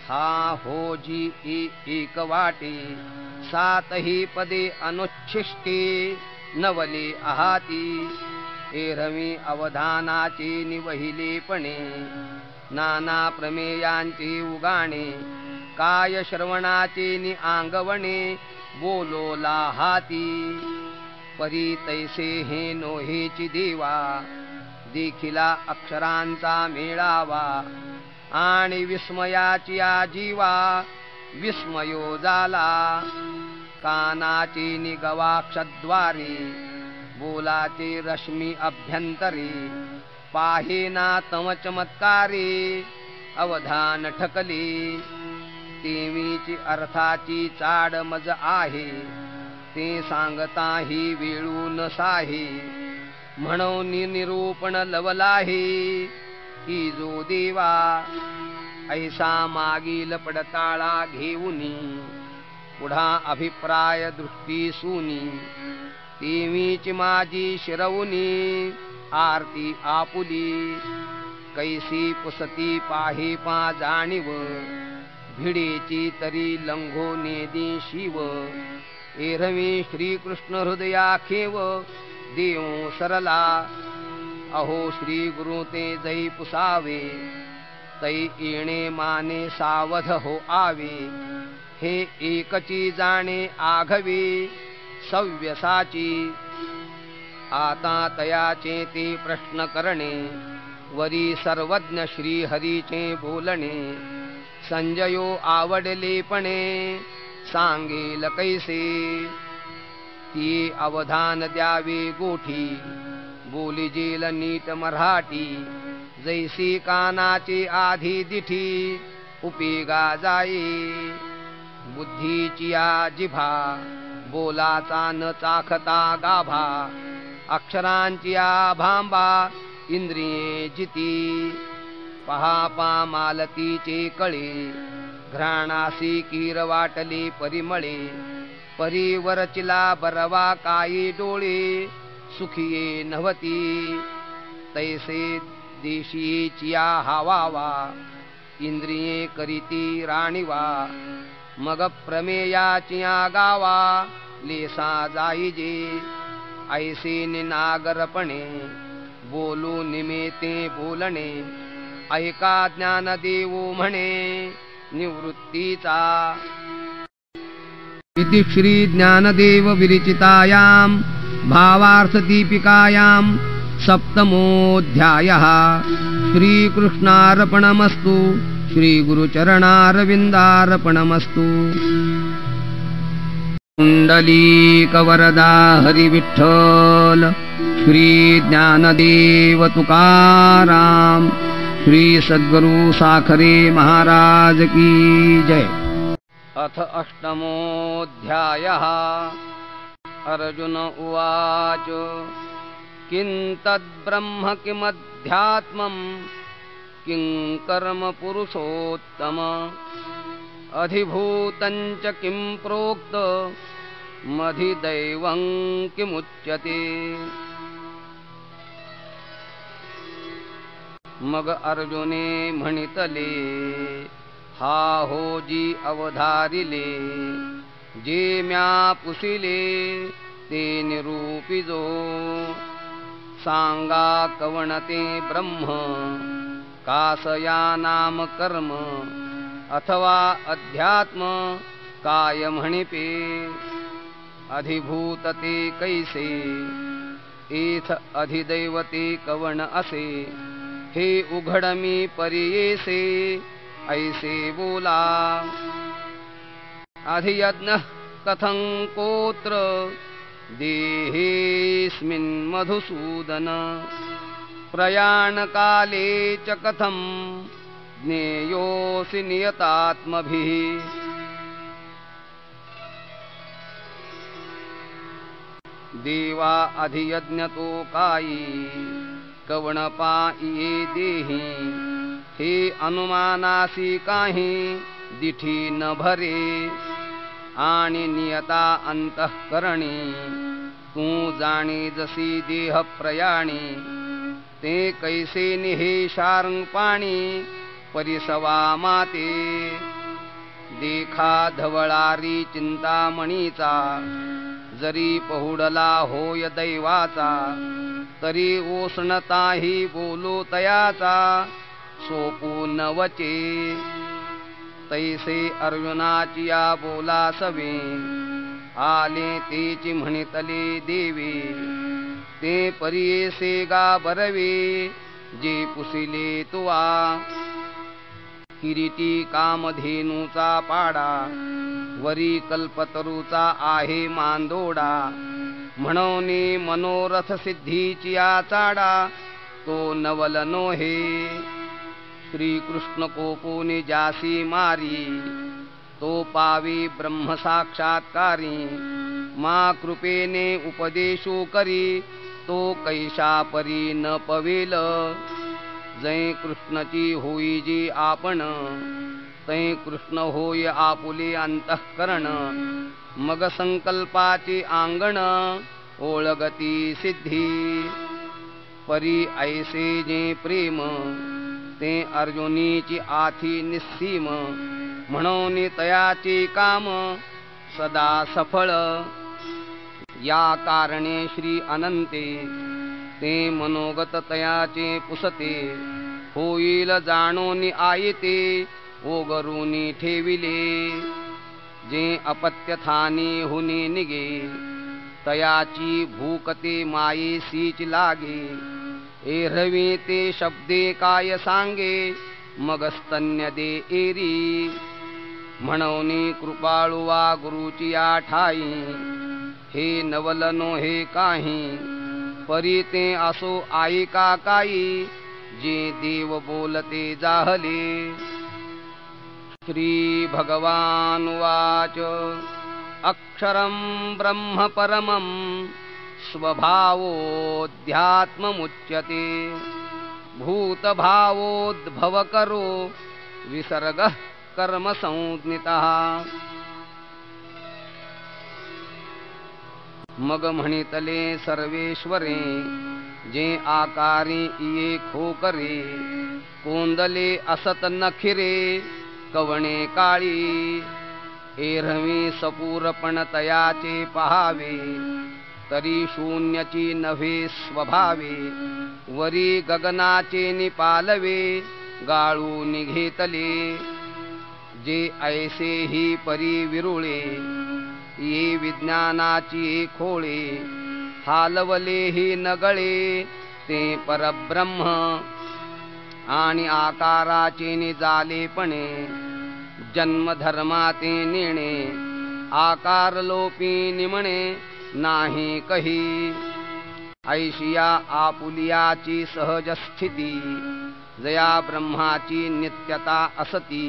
हा होजी एक वाटे सातही पदे अनुच्छिष्टे नवले आहाती एरवी अवधानाचे निवहिलेपणे नाना प्रमेयांचे उगाणे काय श्रवणाचे नि आंगवणे बोलोला हाती परी तैसे हे नोहेची देवा देखिला अक्षरांचा मेळावा आणि विस्मयाची आजीवा विस्मयो झाला कानाची निगवाक्षद्वारे बोलाचे रश्मी अभ्यंतरे पाहेना तम चमत्कारे अवधान ठकले तेवीची अर्थाची चाड मज आहे ते सांगताही वेळून साहे म्हणून निरूपण लवलाहे की जो देवा ऐसा मागील पडताळा घेऊनी पुढा अभिप्राय दृष्टी सुनी तेवीची माझी शिरवुनी आरती आपुली कैसी पुसती पाहे पा जाणीव भिडेची तरी लंघोने दे शिव एरवी श्रीकृष्ण हृदयाखेव देव सरला अहो श्री गुरु ते जै पुसावे तै येणे माने सावध हो आवे हे एकची जाणे आघवे सव्यसाची आता तयाचे ते प्रश्न करणे वरी सर्वज्ञ श्री हरीचे बोलणे संजयो आवडलेपणे सांगेल कैसे ती अवधान द्यावे गोठी बोलिजेल नीट मराठी जैसी कानाची आधी दिठी उपेगा जाये बुद्धीची जिभा बोलाचा न चाखता गाभा अक्षरांची भांबा इंद्रिये जिती पहा मालतीचे कळे घ्राणासी कीर वाटले परिमळे परिवरचिला बरवा काही डोळे सुखिये नव्हती तैसे देशीचिया हावावा इंद्रिये करीती राणीवा मग प्रमेयाचिया गावा लेसा जाईजे ऐसे निनागरपणे बोलू निमेते बोलणे ऐका ज्ञान देवो म्हणे निवृत्तीचा इति श्री ज्ञानदेव विरचितायां भावार्थ दीपिकायां सप्तमोऽध्यायः श्रीकृष्णार्पणमस्तु श्रीगुरुचरणारविन्दार्पणमस्तु कुण्डलीकवरदा हरिविठ्ठल श्री ज्ञानदेव तुकाराम श्री सद्गुरु साखरे महाराज की जय। अथ अष्टमोऽध्यायः अर्जुन उवाच किं तद्ब्रह्म किमध्यात्मं किं कर्म पुरुषोत्तम अधिभूतं च किं प्रोक्त मधिदैवं किमुच्यते। मग अर्जुने म्हणितले हा होजी अवधारिले जे म्या पुसिले ते निरूपिजो सांगा कवणते ब्रह्म कासया नाम कर्म अथवा अध्यात्म काय म्हणिपे अधिभूतते कैसे एथ अधिदैवते कवण असे हे उघडमी परियेसे ऐसे बोला अधियज्ञ कथं कोत्र देहेऽस्मिन् मधुसूदन प्रयाणकाले च कथं ज्ञेयोऽसि नियतात्मभिः। देवा अधियज्ञतो कायी कवणपाये देही हे अनुमानासी काही दिठी न भरे आणि नियता अंतःकरणी तू जाणी जसी देह प्रयाणी ते कैसे निहे शार्ंग पाणी परिसवा माते देखा धवळारी चिंतामणीचा जरी पहुडला होय दैवाचा तरी ओसणताही बोलो तयाचा सोपू नवचे तैसे अर्जुनाची या बोला सवे आले तेची म्हणितले देवे ते परियेसे गा बरवे जे पुसिले तुवा किरीटी कामधेनूचा पाडा वरी कल्पतरूचा आहे मांदोडा म्हणून मनोरथ सिद्धीची आचाडा तो नवल नोहे श्रीकृष्ण कोपोने जासी मारी तो पावी ब्रह्म साक्षात्कारी मा कृपेने उपदेशो करी तो कैशा परी न पवेल जय कृष्णची होई जी आपण तै कृष्ण होय आपुले अंतःकरण मग संकल्पाची आंगण ओळगती सिद्धी परी ऐसे जे प्रेम ते अर्जुनीची आथी निस्सीम म्हणून तयाचे काम सदा सफळ या कारणे श्री अनंते ते मनोगत तयाचे पुसते होईल जाणोनी आयते ओगरूनी ठेविले जे अपत्यथानी हुनी निगे तयाची भूकते मायेसीच लागे एरवी ते शब्दे काय सांगे मग स्तन्य दे एरी म्हणून कृपाळुवा गुरुची आठाई हे नवल नो हे काही परी ते असो ऐका काही जे देव बोलते जाहले श्री भगवान वाच अक्षरं ब्रह्म परमं स्वभावोऽध्यात्ममुच्यते भूतभावोद्भवकरो विसर्गः कर्म संज्ञितः मग म्हणितले सर्वेश्वरे जे आकारी इये खोकरे कोंदले असत नखिरे कवणे काळी एरवी सपूरपण तयाचे पहावे तरी शून्यची नव्हे स्वभावे वरी गगनाचे निपालवे गाळू निघेतले जे ऐसे ही परी विरुळे ये विज्ञानाची खोळे हालवले ही नगळे ते परब्रह्म आणि आकाराचे निजालेपणे जन्मधर्माते नेणे आकार लोपी निमणे नाही कही ऐशिया आपुलियाची सहज स्थिती जया ब्रह्माची नित्यता असती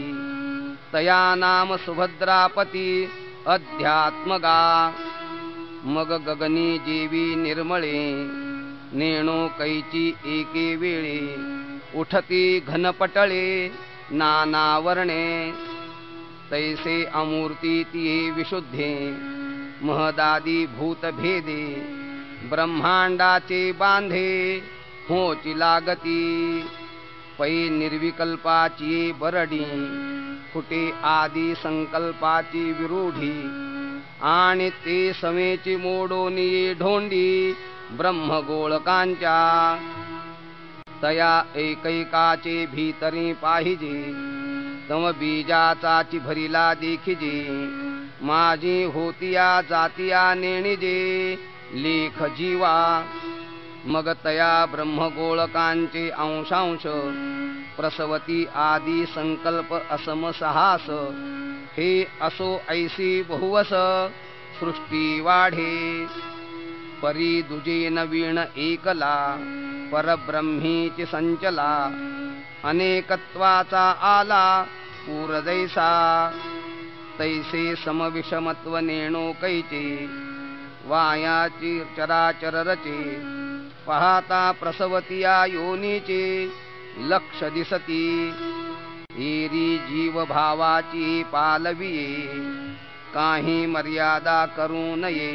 तया नाम सुभद्रापती अध्यात्मगा मग गगनी जेवी निर्मळे नेणो कैची एके वेळे उठती घनपटळे नाना वर्णे तैसे अमूर्ती तिये विशुद्धे महदादी भूतभेदे ब्रह्मांडाचे बांधे होची लागती पै निर्विकल्पाची बरडी फुटे आदी संकल्पाची विरूढी आणि ते समेची मोडोनी ढोंडी ब्रह्मगोळकांच्या तया एकैकाचे भीतरी पाहिजे तम बीजाचाची भरिला देखिजे माझी होतिया जातिया नेणिजे लेख जीवा मग तया ब्रह्मगोळकांचे अंशांश प्रसवती आदी संकल्प असमसहास हे असो ऐसी बहुवस सृष्टी वाढे परी दुजे नवीन एकला परब्रह्मीची संचला अनेकत्वाचा आला पूरजैसा तैसे समविषमत्व नेणो कैचे वायाची चराचर रचे पाहता प्रसवतिया योनीचे लक्ष दिसती एरी जीव भावाची पालविये काही मर्यादा करू नये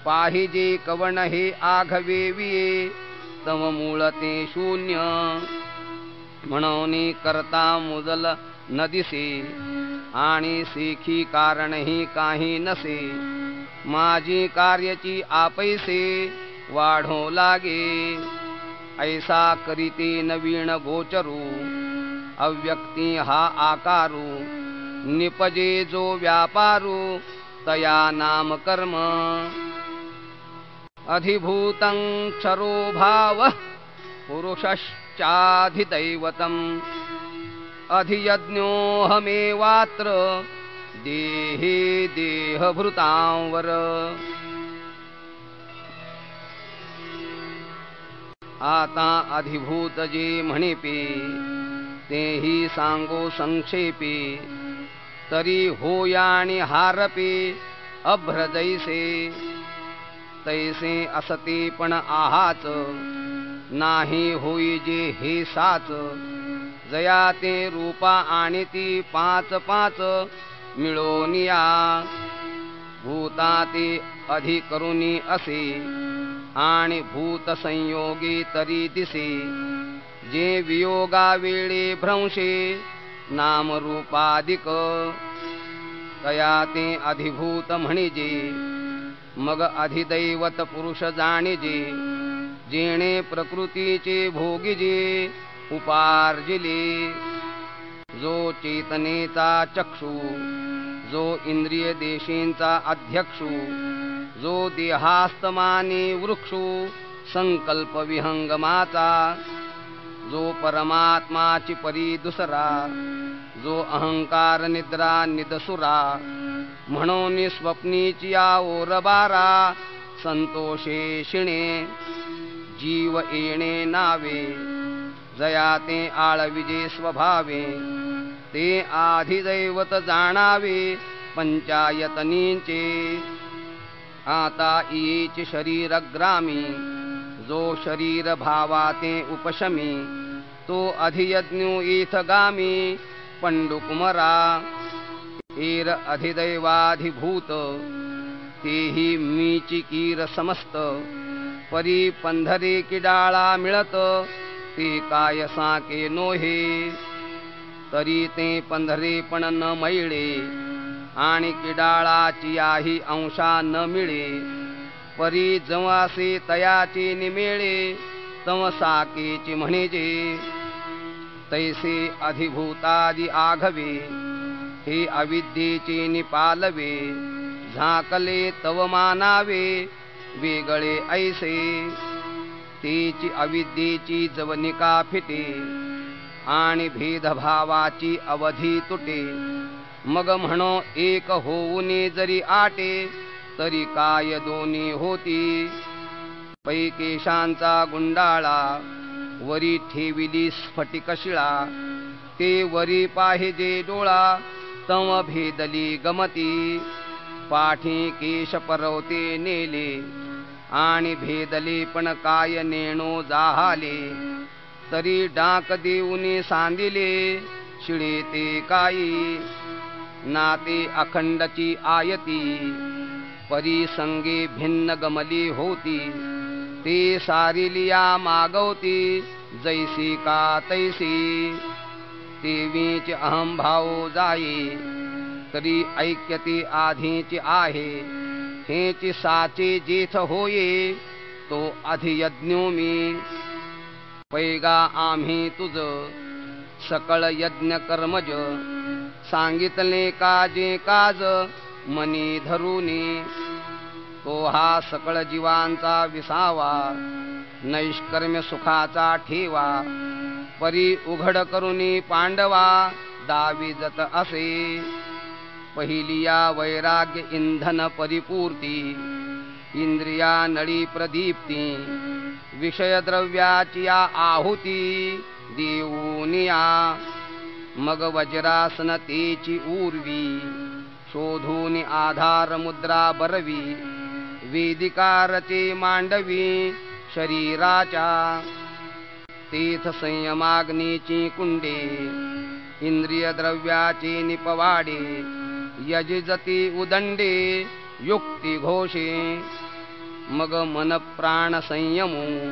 पाहिजे कवण हे आघवेविये तव मूळ ते शून्य. म्हणून करता मुजल न दिसे आणि सेखी कारणही काही नसे. माझी कार्याची आपैसे वाढो लागे. ऐसा करीते नवीन गोचरू अव्यक्ती हा आकारू. निपजे जो व्यापारू तया नाम कर्म. अधिभूतं क्षरो भाव पुरुषश्चाधिदैवतम्. अधियज्ञोऽहमेवात्र देहे देहभृतांवर. आता अधिभूत जे म्हणेपे तेही सांगो संक्षेपे. तरी होयाणी हारपे अभ्रजैसे. तैसे असते पण आहाच नाही होई जे हे साच. जया ते रूपा आणि ती पाच पाच मिळोनिया. भूता ते अधिकरुणी असे आणि भूत संयोगी तरी दिसे. जे वियोगा वेळे भ्रंशे नाम रूपादिक. तया ते अधिभूत म्हणिजे मग अधिदैवत पुरुष जाणिजे. जेणे प्रकृतीचे भोगिजे उपार्जिले. जो चेतनेचा चक्षु जो इंद्रिय देशींचा अध्यक्षु. जो देहास्तमानी वृक्षु संकल्प विहंगमाचा. जो परमात्माची परी दुसरा. जो अहंकार निद्रा निदसुरा. म्हणून स्वप्नीची ओर बारा संतोषे शिणे. जीव येणे नावे जया ते आळविजे स्वभावे. ते आधिदैवत जाणावे पंचायतनींचे. आता येचे शरीर ग्रामी. जो शरीर भावाते उपशमी. तो अधियज्ञो इथगामी पंडुकुमरा. एर अधिदैवाधिभूत तेही मीची कीर समस्त. परी पंधरे किडाळा मिळत ते काय साके नोहे. तरी ते पंधरे पण न मैळे आणि किडाळाची याही अंशा न मिळे. परी जवासे तयाचे निमेळे तव साकेची म्हणेजे. तैसे अधिभूतादि आघवे हे अविद्येचे निपालवे. झाकले तव मानावे वेगळे ऐसे. तेची अविद्येची जवनिका फिटे आणि भेदभावाची अवधी तुटे. मग म्हणो एक होऊने जरी आटे तरी काय दोन्ही होती. पैकेशांचा गुंडाळा वरी ठेविली स्फटिक शिळा. ते वरी पाहिजे डोळा तव भेदली गमती. पाठी केश परवते नेले आणि भेदले पण काय नेणो जाहाले. तरी डाक देऊनी सांदिले शिळे ते काही. नाते अखंडची आयती परी संगे भिन्न गमली होती. ते सारिलिया मागवती जैसी का तैसी. तेवीच अहम भाव जाये तरी ऐक्यते आधीची आहे. हेची साचे जेथ होये तो अधियज्ञो मी. पैगा आम्ही तुझ सकळ यज्ञ कर्मज. सांगितले काजे काज मनी धरुनी. तो हा सकळ जीवांचा विसावा नैष्कर्म्य सुखाचा ठेवा. परी उघड करुनी पांडवा दाविजत असे. पहिलिया वैराग्य इंधन परिपूर्ती. इंद्रिया नळी प्रदीप्ती. विषय द्रव्याची आहुती देऊनिया. मग वज्रासन तेची उर्वी. शोधून आधार मुद्रा बरवी. वेदिकारचे मांडवी शरीराच्या. तीर्थ संयमाग्नीची कुंडे. इंद्रिय द्रव्याचे निपवाडे. यजिजती उदंडे युक्ती घोषे. मग मन प्राण संयमो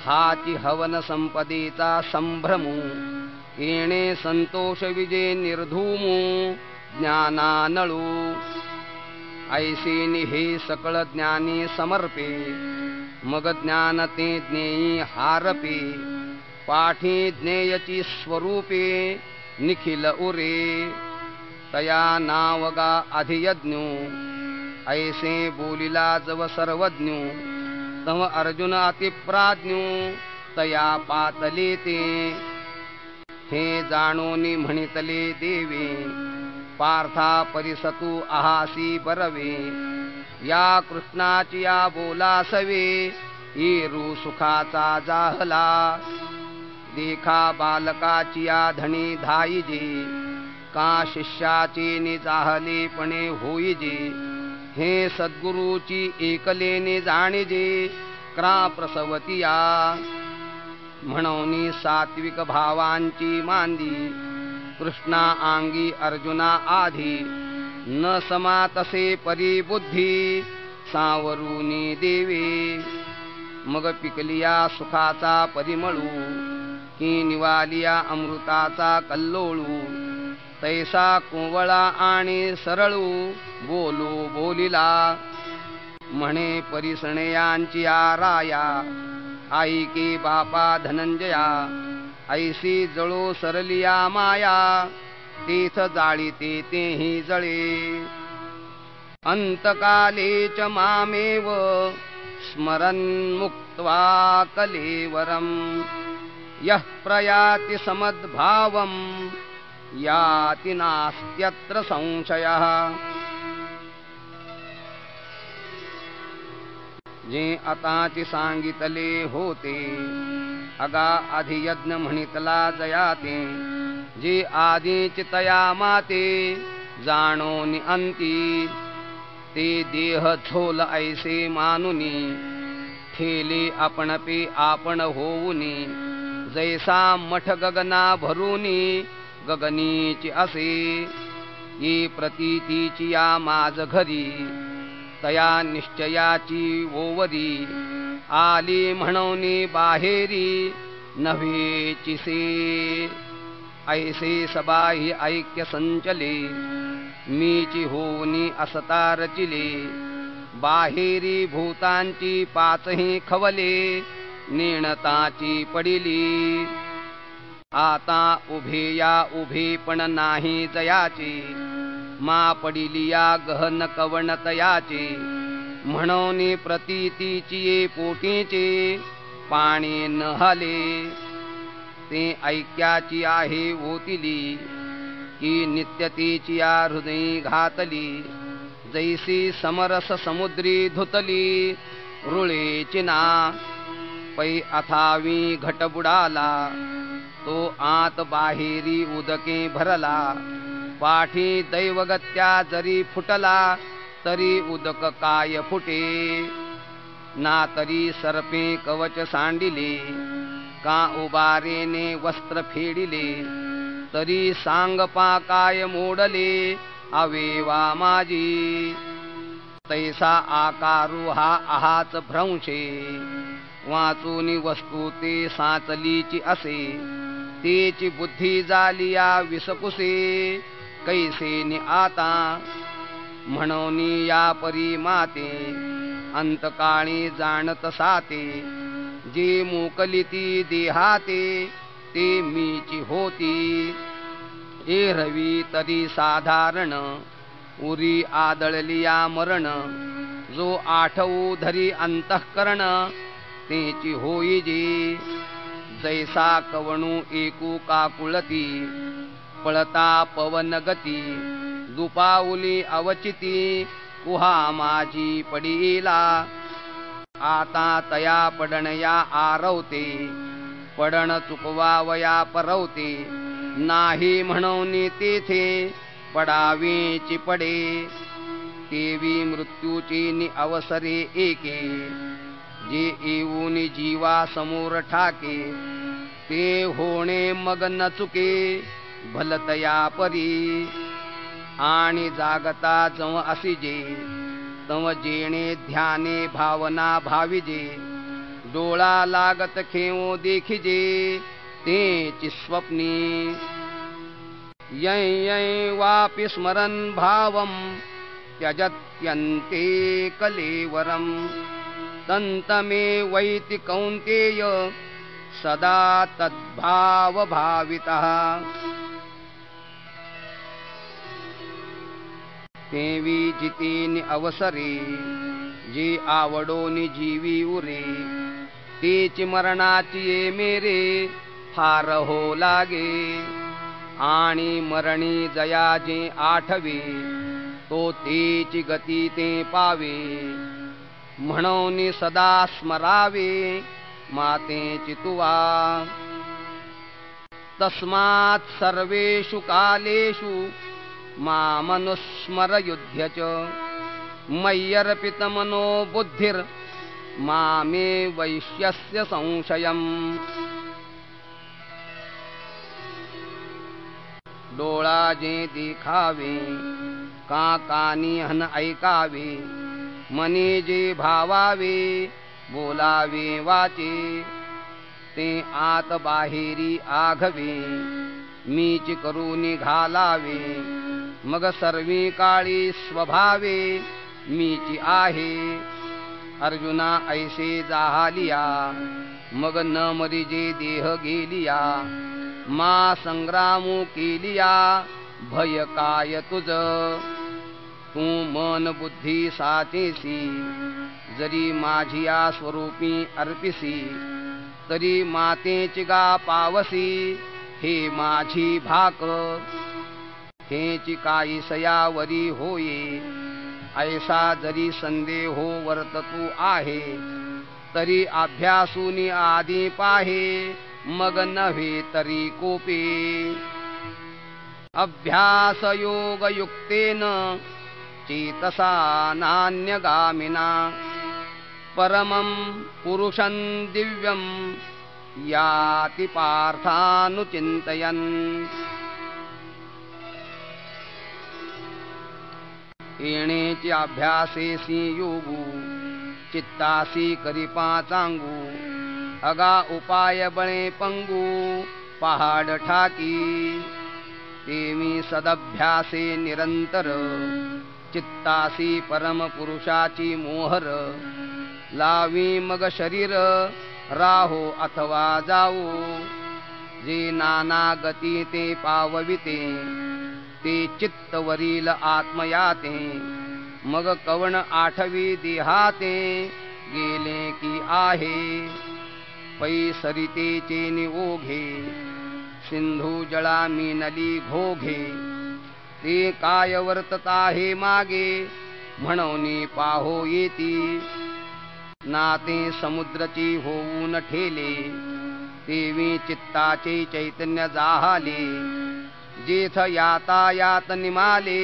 हाची हवन संपदेचा संभ्रमू येणे संतोष विजे निर्धूमू ज्ञानानळू ऐसे हे सकळ ज्ञानी समर्पे मग ज्ञान ते ज्ञेयी हारपे पाठी ज्ञेयची स्वरूपे निखिल उरे तया नावगा अधियज्ञू ऐसे बोलिला जव सर्वज्ञू तव अर्जुन अतिप्राज्ञू तया पातले ते हे जाणोनी म्हणितले देवे पार्था परिसतू आहासी बरवे या कृष्णाची या बोलासवे येरू सुखाचा जाहला देखा बालकाची या धणी धाईजे का शिष्याचे निजाहले पणे होईजे हे सद्गुरूची एकलेने जाणीजे क्रा प्रसवतिया म्हणून सात्विक भावांची मांदी कृष्णा आंगी अर्जुना आधी न समातसे परिबुद्धी सावरूनी देवे मग पिकलिया सुखाचा परिमळू की निवालिया अमृताचा कल्लोळू तैसा कोवळा आणि सरळू बोलू बोलिला म्हणे परिसणयांची राया आई के बापा धनंजया ऐसी जळो सरलिया माया तीथ जाळीते तेही जळे अंतकाले च मामेव स्मरन् मुक्त्वा कलेवरम यः प्रयाति समद्भावम याति नास्त्यत्र संशयः जे आताची सांगितले होते अगा अधियज्ञ म्हणितला जयाते जे आधीच तया माते जाणोनी अंती ते देह झोल ऐसे मानुनी ठेले आपण पे आपण होऊनी जैसा मठ गगना भरूनी गगनीची असे ये प्रतीतीची या माझ घरी तया निश्चयाची ओवरी आली म्हणूनी बाहेरी नव्हेची से ऐसे सबाही ऐक्य संचले मीची होऊनी असता रचिले बाहेरी भूतांची पाचही खवले नेणताची पडिली आता उभे या उभे पण नाही जयाचे मा पडिली या गहन कवण तयाचे म्हणून प्रतीतीची ये पोटीचे पाणी न हाले ते ऐक्याची आहे ओतिली की नित्यतेची या हृदयी घातली जैसी समरस समुद्री धुतली रुळेची ना पै अथावी घट बुडाला तो आत बाहेरी उदके भरला पाठी दैवगत्या जरी फुटला तरी उदक काय फुटे ना तरी सर्पे कवच सांडिले का उबारेने वस्त्र फेडिले तरी सांगपा काय मोडले आवेवा माझी तैसा आकारू हा आहाच भ्रंशे वाचूनी वस्तू ते साचलीची असे तेची बुद्धी झालिया विसकुसे कैसे नि आता म्हणून या परी माते अंतकाळी जाणत साते जे मोकलिती देहाते ते मीची होती एरवी तरी साधारण उरी आदळलिया मरण जो आठवू धरी अंतःकरण तेची होईजी जैसा कवणू एकू काकुळती पळता पवन गती दुपावली अवचिती कुहा माझी पडीला आता तया पडणया आरवते पडण चुकवावया परवते नाही म्हणून तेथे पडावेची पडे तेवी मृत्यूची नि अवसरे एके जे येऊन जीवा समोर ठाके ते होणे मग न चुके भलतया परी आणि जागता जव असिजे तव जेणे ध्याने भावना भाविजे डोळा लागत खेवो देखिजे तेची स्वप्नी यं यं वापि स्मरन् भावं त्यजत्यन्ते कलेवरं तन्तमे वैति कौन्तेय सदा तद्भावभावितः तेवी जितेनि अवसरे जे आवडोनि जीवी उरे तेची मरणाची ये मेरे फार हो लागे आणि मरणी जया जे आठवे तो तेची गती ते पावे म्हणून सदा स्मरावे मातेची तुवा तस्मात् सर्वेषु कालेषु मामनुस्मर युध्य च मय्यर्पितमनो बुद्धिर् मामे वैश्यस्य संशयम् डोळा जे देखावे कानी हन ऐकावे मने जे भावावे बोलावे वाचे ते आत बाहेरी आघवे मीच करूनी घालावे मग सर्वी काळी स्वभावे मीची आहे अर्जुना ऐसे जाहालिया मग न मरिजे देह गेलिया मा संग्रामू केलिया भय काय तुझ तू मन बुद्धी साचेसी जरी माझिया स्वरूपी अर्पिसी तरी मातेची गा पावसी हे माझी भाक हेची काही सयावरी होये ऐसा जरी संदेहो वर्ततू आहे तरी अभ्यासूनी आदी पाहे मग नव्हे तरी कोपे अभ्यास योग युक्तेन चेतसा नान्यगामिना परमं पुरुषं दिव्यं याति पार्थानुचिंतयन् येणेची अभ्यासेसी योगू चित्तासी करिपा चांगू अगा उपाय बळे पंगू पहाड ठाकी तेवी सदभ्यासे निरंतर चित्तासी परम पुरुषाची मोहर लावी मग शरीर राहो अथवा जाऊ जे नाना गती ते पावविते ते चित्तवरील आत्मयाते मग कवण आठवी देहाते गेले की आहे पै सरितेचे निओघे सिंधू जळा मीनली घोघे ते काय वर्तता हे मागे म्हणून पाहो येती नाते समुद्रची होऊन ठेले तेवी चित्ताचे चैतन्य जाहाले जेथ यातायात निमाले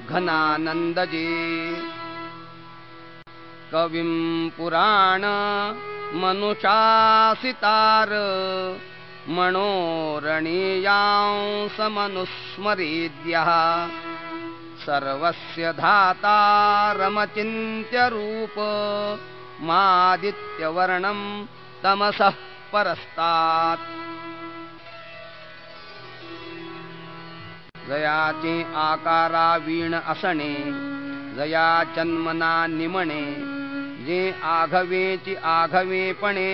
घनानंद जे कविं पुराण मनुषासितार मनोरणीयांस मनुस्मरेद्यः सर्वस्य धातारमचिन्त्य रूप मादित्यवर्णं तमसः परस्तात् जयाचे आकारा वीण असणे जया जन्मना निमणे जे आघवेची आघवेपणे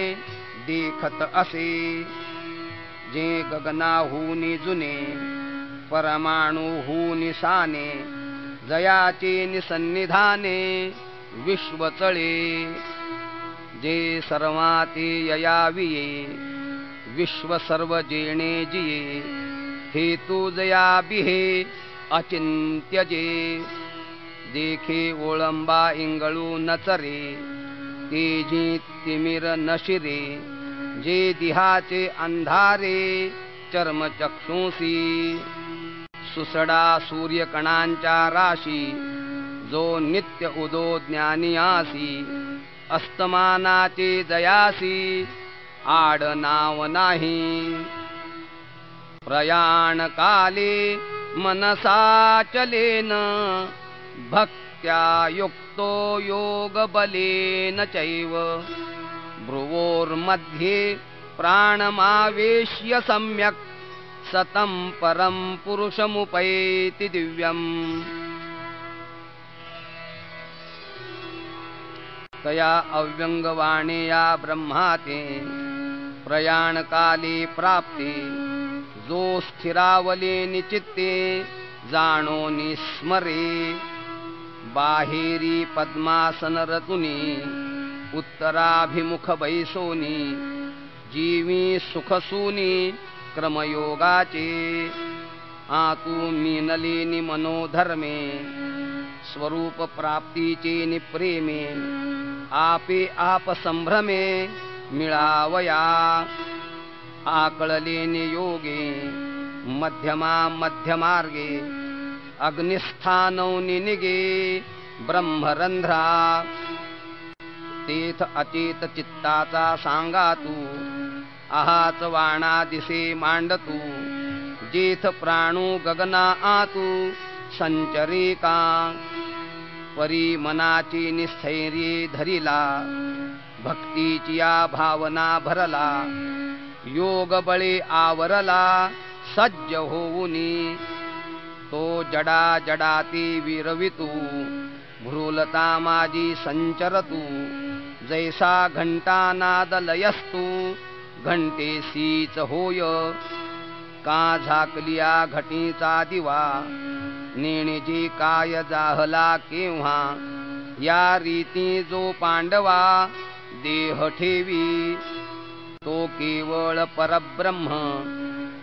देखत असे जे गगनाहूनी जुने परमाणुहूनी साने जयाचे निसन्निधाने विश्वचळे जे सर्वाते ययाविये विश्व सर्व जेणे जिये हेतु जया बिहे अचिंत्य जे देखे ओळंबा इंगळू नचरे तेजी तिमिर नशिरे जे दिहाचे अंधारे चर्मचक्षुंसी सुसडा सूर्यकणांच्या राशी जो नित्य उदो ज्ञानियासी अस्तमानाचे जयासी आड नाव नाही प्रयाण काले मनसा चलेन भक्त्या युक्तो योग बलेन चैव भ्रुवोर्मध्ये प्राणमावेश्य सम्यक् सतं परं पुरुषमुपैति दिव्यम्। तया अव्यंगवाणीया ब्रह्माते प्रयाणकाले प्राप्ते जो स्थिरावले निचित्ते जाणो निस्मरे। बाहेरी पद्मासन रतुनी उत्तराभिमुख बैसोनी जीवी सुखसूनी क्रमयोगाचे। आतू मीनलेनी मनोधर्मे स्वरूप प्राप्तीचे निप्रेमे आपे आप संभ्रमे मिळावया। आकळलेने योगे मध्यमा मध्यमार्गे अग्निस्थानौनि निगे ब्रह्मरंध्रा। तेथ अचेत चित्ताचा सांगातू आहाच वाणा दिसे मांडतू। जेथ प्राणू गगना आतू संचरेका परी मनाची निस्थैर्ये धरिला। भक्तीची या भावना भरला योग बळे आवरला सज्ज होऊनी। तो जडा जडाती विरवितू भ्रूलता माझी संचरतू। जैसा घंटा नाद लयस्तू घंटेसीच होय। का झाकलिया घटीचा दिवा नेणेजी काय जाहला केव्हा। या रीती जो पांडवा देह ठेवी तो केवळ परब्रह्म।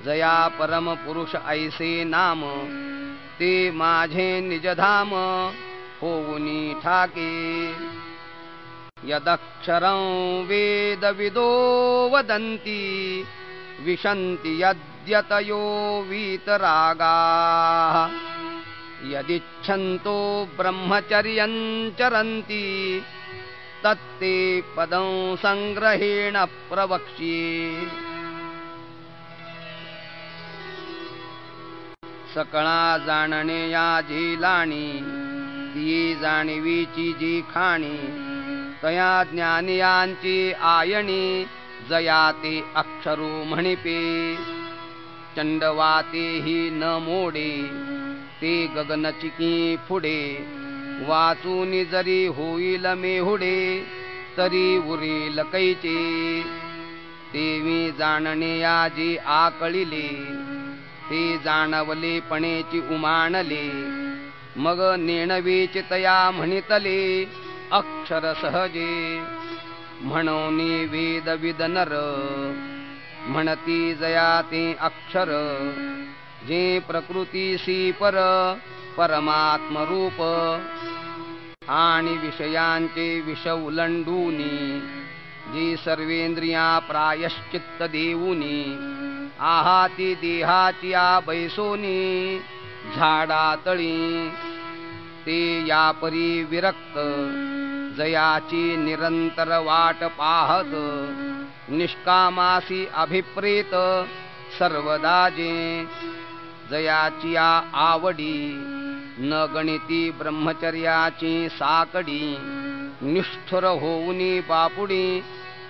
जया परम पुरुष ऐसे नाम ते माझे निजधाम होऊनी ठाके। यदक्षरं वेदविदो वदन्ति विशन्ति यद्यतयो वीतरागाः। यदिच्छन्तो ब्रह्मचर्यं चरन्ति तत्ते पदं संग्रहेण प्रवक्ष्ये। सकळा जाणणे या झेलाणी ती जाणीवीची जी खाणी। तया ज्ञानियांची आयणी जया ते अक्षरू म्हणिपे। चंडवातेही न मोडे ते गगनचिकी पुढे। वाचूनी जरी होईल मेहुडे तरी उरेल कैचे। तेवी जाणणे या जी आकळिले ते जाणवले पणेची उमाणले। मग नेणवेचे तया म्हणितले अक्षर सहजे। म्हणोनी वेद विद नर म्हणती जया ते अक्षर। जे प्रकृतीसी पर परमात्म रूप आणि विषयांचे विष उलंडूनी। जी सर्वेंद्रिया प्रायश्चित्त देऊनी आहाती देहाची या बैसोनी झाडातळी। ते यापरी विरक्त जयाची निरंतर वाट पाहत निष्कामासी अभिप्रेत सर्वदा जे। जयाची या आवडी न गणिती ब्रह्मचर्याची साकडी। निष्ठुर होऊनी बापुडी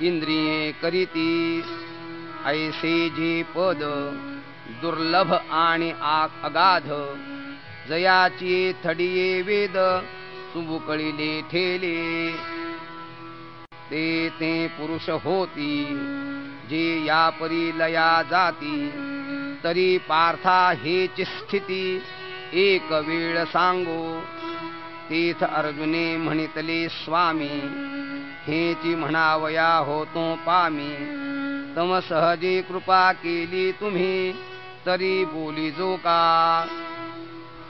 इंद्रिये करीती। ऐसे जे पद दुर्लभ आणि अगाध जयाची थडिये वेद सुबुकळिले ठेले। ते पुरुष होती जे या परी लया जाती। तरी पार्था हेची स्थिती एक वेळ सांगो। तेथ अर्जुने म्हणितले स्वामी हेची म्हणावया होतो पामी। तम सहजे कृपा केली तुम्ही तरी बोली जो का।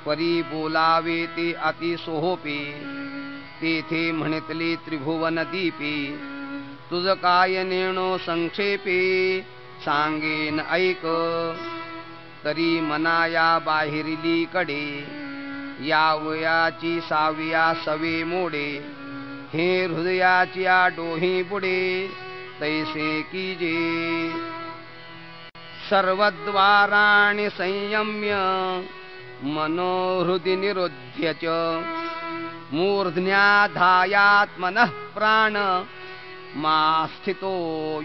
परी बोलावे ते अति सोहोपे तेथे म्हणितले त्रिभुवन दीपे। तुझ काय नेणो संक्षेपे सांगेन ऐक। तरी मनाया बाहेरिली कडे यावयाची साविया सवे मोडे। हे हृदयाची या डोही बुडे तैसे कीजे। सर्वद्वाराणि संयम्य मनोहृदि निरुध्य च। मूर्ध्न्याधायात्मनः प्राण मा स्थितो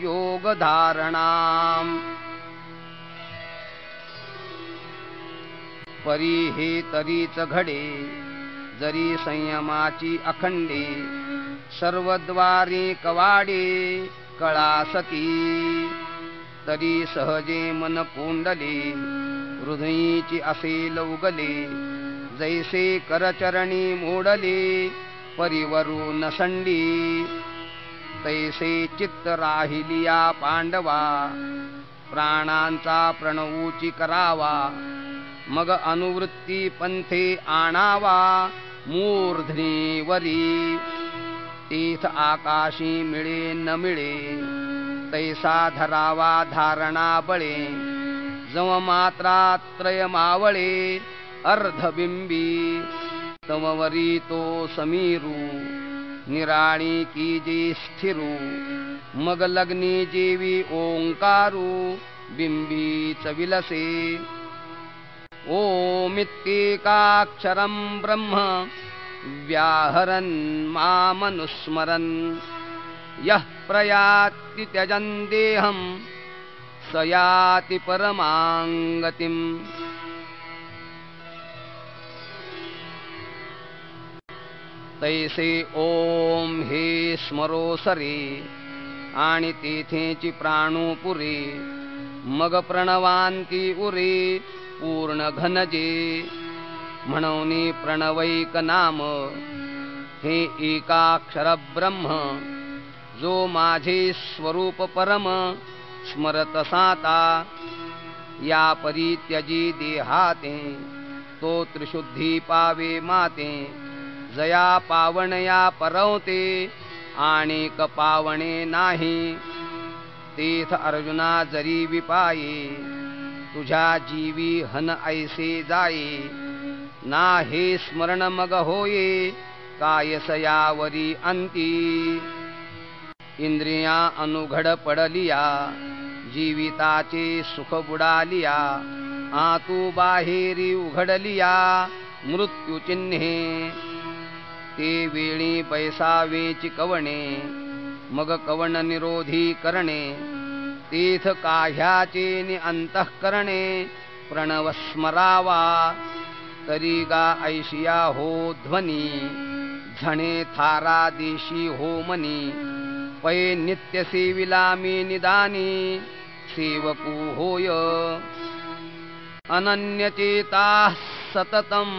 योगधारणाम् परी हे तरीच घडे जरी संयमाची अखंडे सर्वद्वारी कवाडे कळासती तरी सहजे मन कोंडले हृदयीची असेल उगले जैसे करचरणी मोडले परिवरू नसंडी तैसे चित्त राहिलिया पांडवा प्राणांचा प्रणवूची करावा मग अनुवृत्ती पंथे आणावा मूर्ध्नी वरी तीर्थ आकाशी मिळे न मिळे तैसा धरावा धारणा बळे जव मात्रात्रय मावळे अर्धबिंबी तमवरी तो समीरू निराळी की जे स्थिरू मग लग्नी जेवी ओंकारू बिंबीच विलसे ओमित्येकाक्षरं ब्रह्म व्याहरन् मामनुस्मरन् यः प्रयाति त्यजन् देहं स याति परमां गतिम् तैसे ओम हे स्मरो सरे आणि तेथेची प्राणुपुरे मग प्रणवांती उरे पूर्ण घनजे म्हणून प्रणवैक नाम हे एकाक्षर ब्रह्म जो माझे स्वरूप परम स्मरत साता या परित्यजी देहाते तो त्रिशुद्धी पावे माते जया पावणया परवते आणिक पावणे नाही तीर्थ अर्जुना जरी विपाये तुझ्या जीवी हन ऐसे जाये ना हे स्मरण मग होये कायसयावरी अंती इंद्रिया अनुघड पडलिया जीविताचे सुख बुडालिया आतू बाहेरी उघडलिया मृत्यू चिन्हे ते वेळी पैसावे चिकवणे मग कवन निरोधी करणे तीर्थ काह्याचे नि अंतःकरणे प्रणव स्मरावा तरी गा ऐशिया हो ध्वनी झणे थारा देशी हो मनी पै नित्य सेविला मी निदानी सेवकू होय अनन्यचेता सततं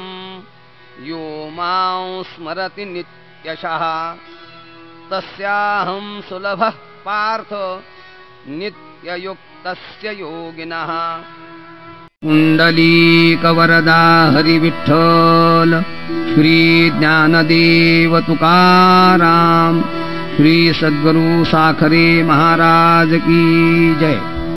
यो मां स्मरति नित्यशः तस्याहं सुलभः पार्थ नित्ययुक्तस्य योगिनः कुंडलीकवरदा हरिविठ्ठल श्री ज्ञानदेव तुकाराम श्री सद्गुरु साखरे महाराज की जय।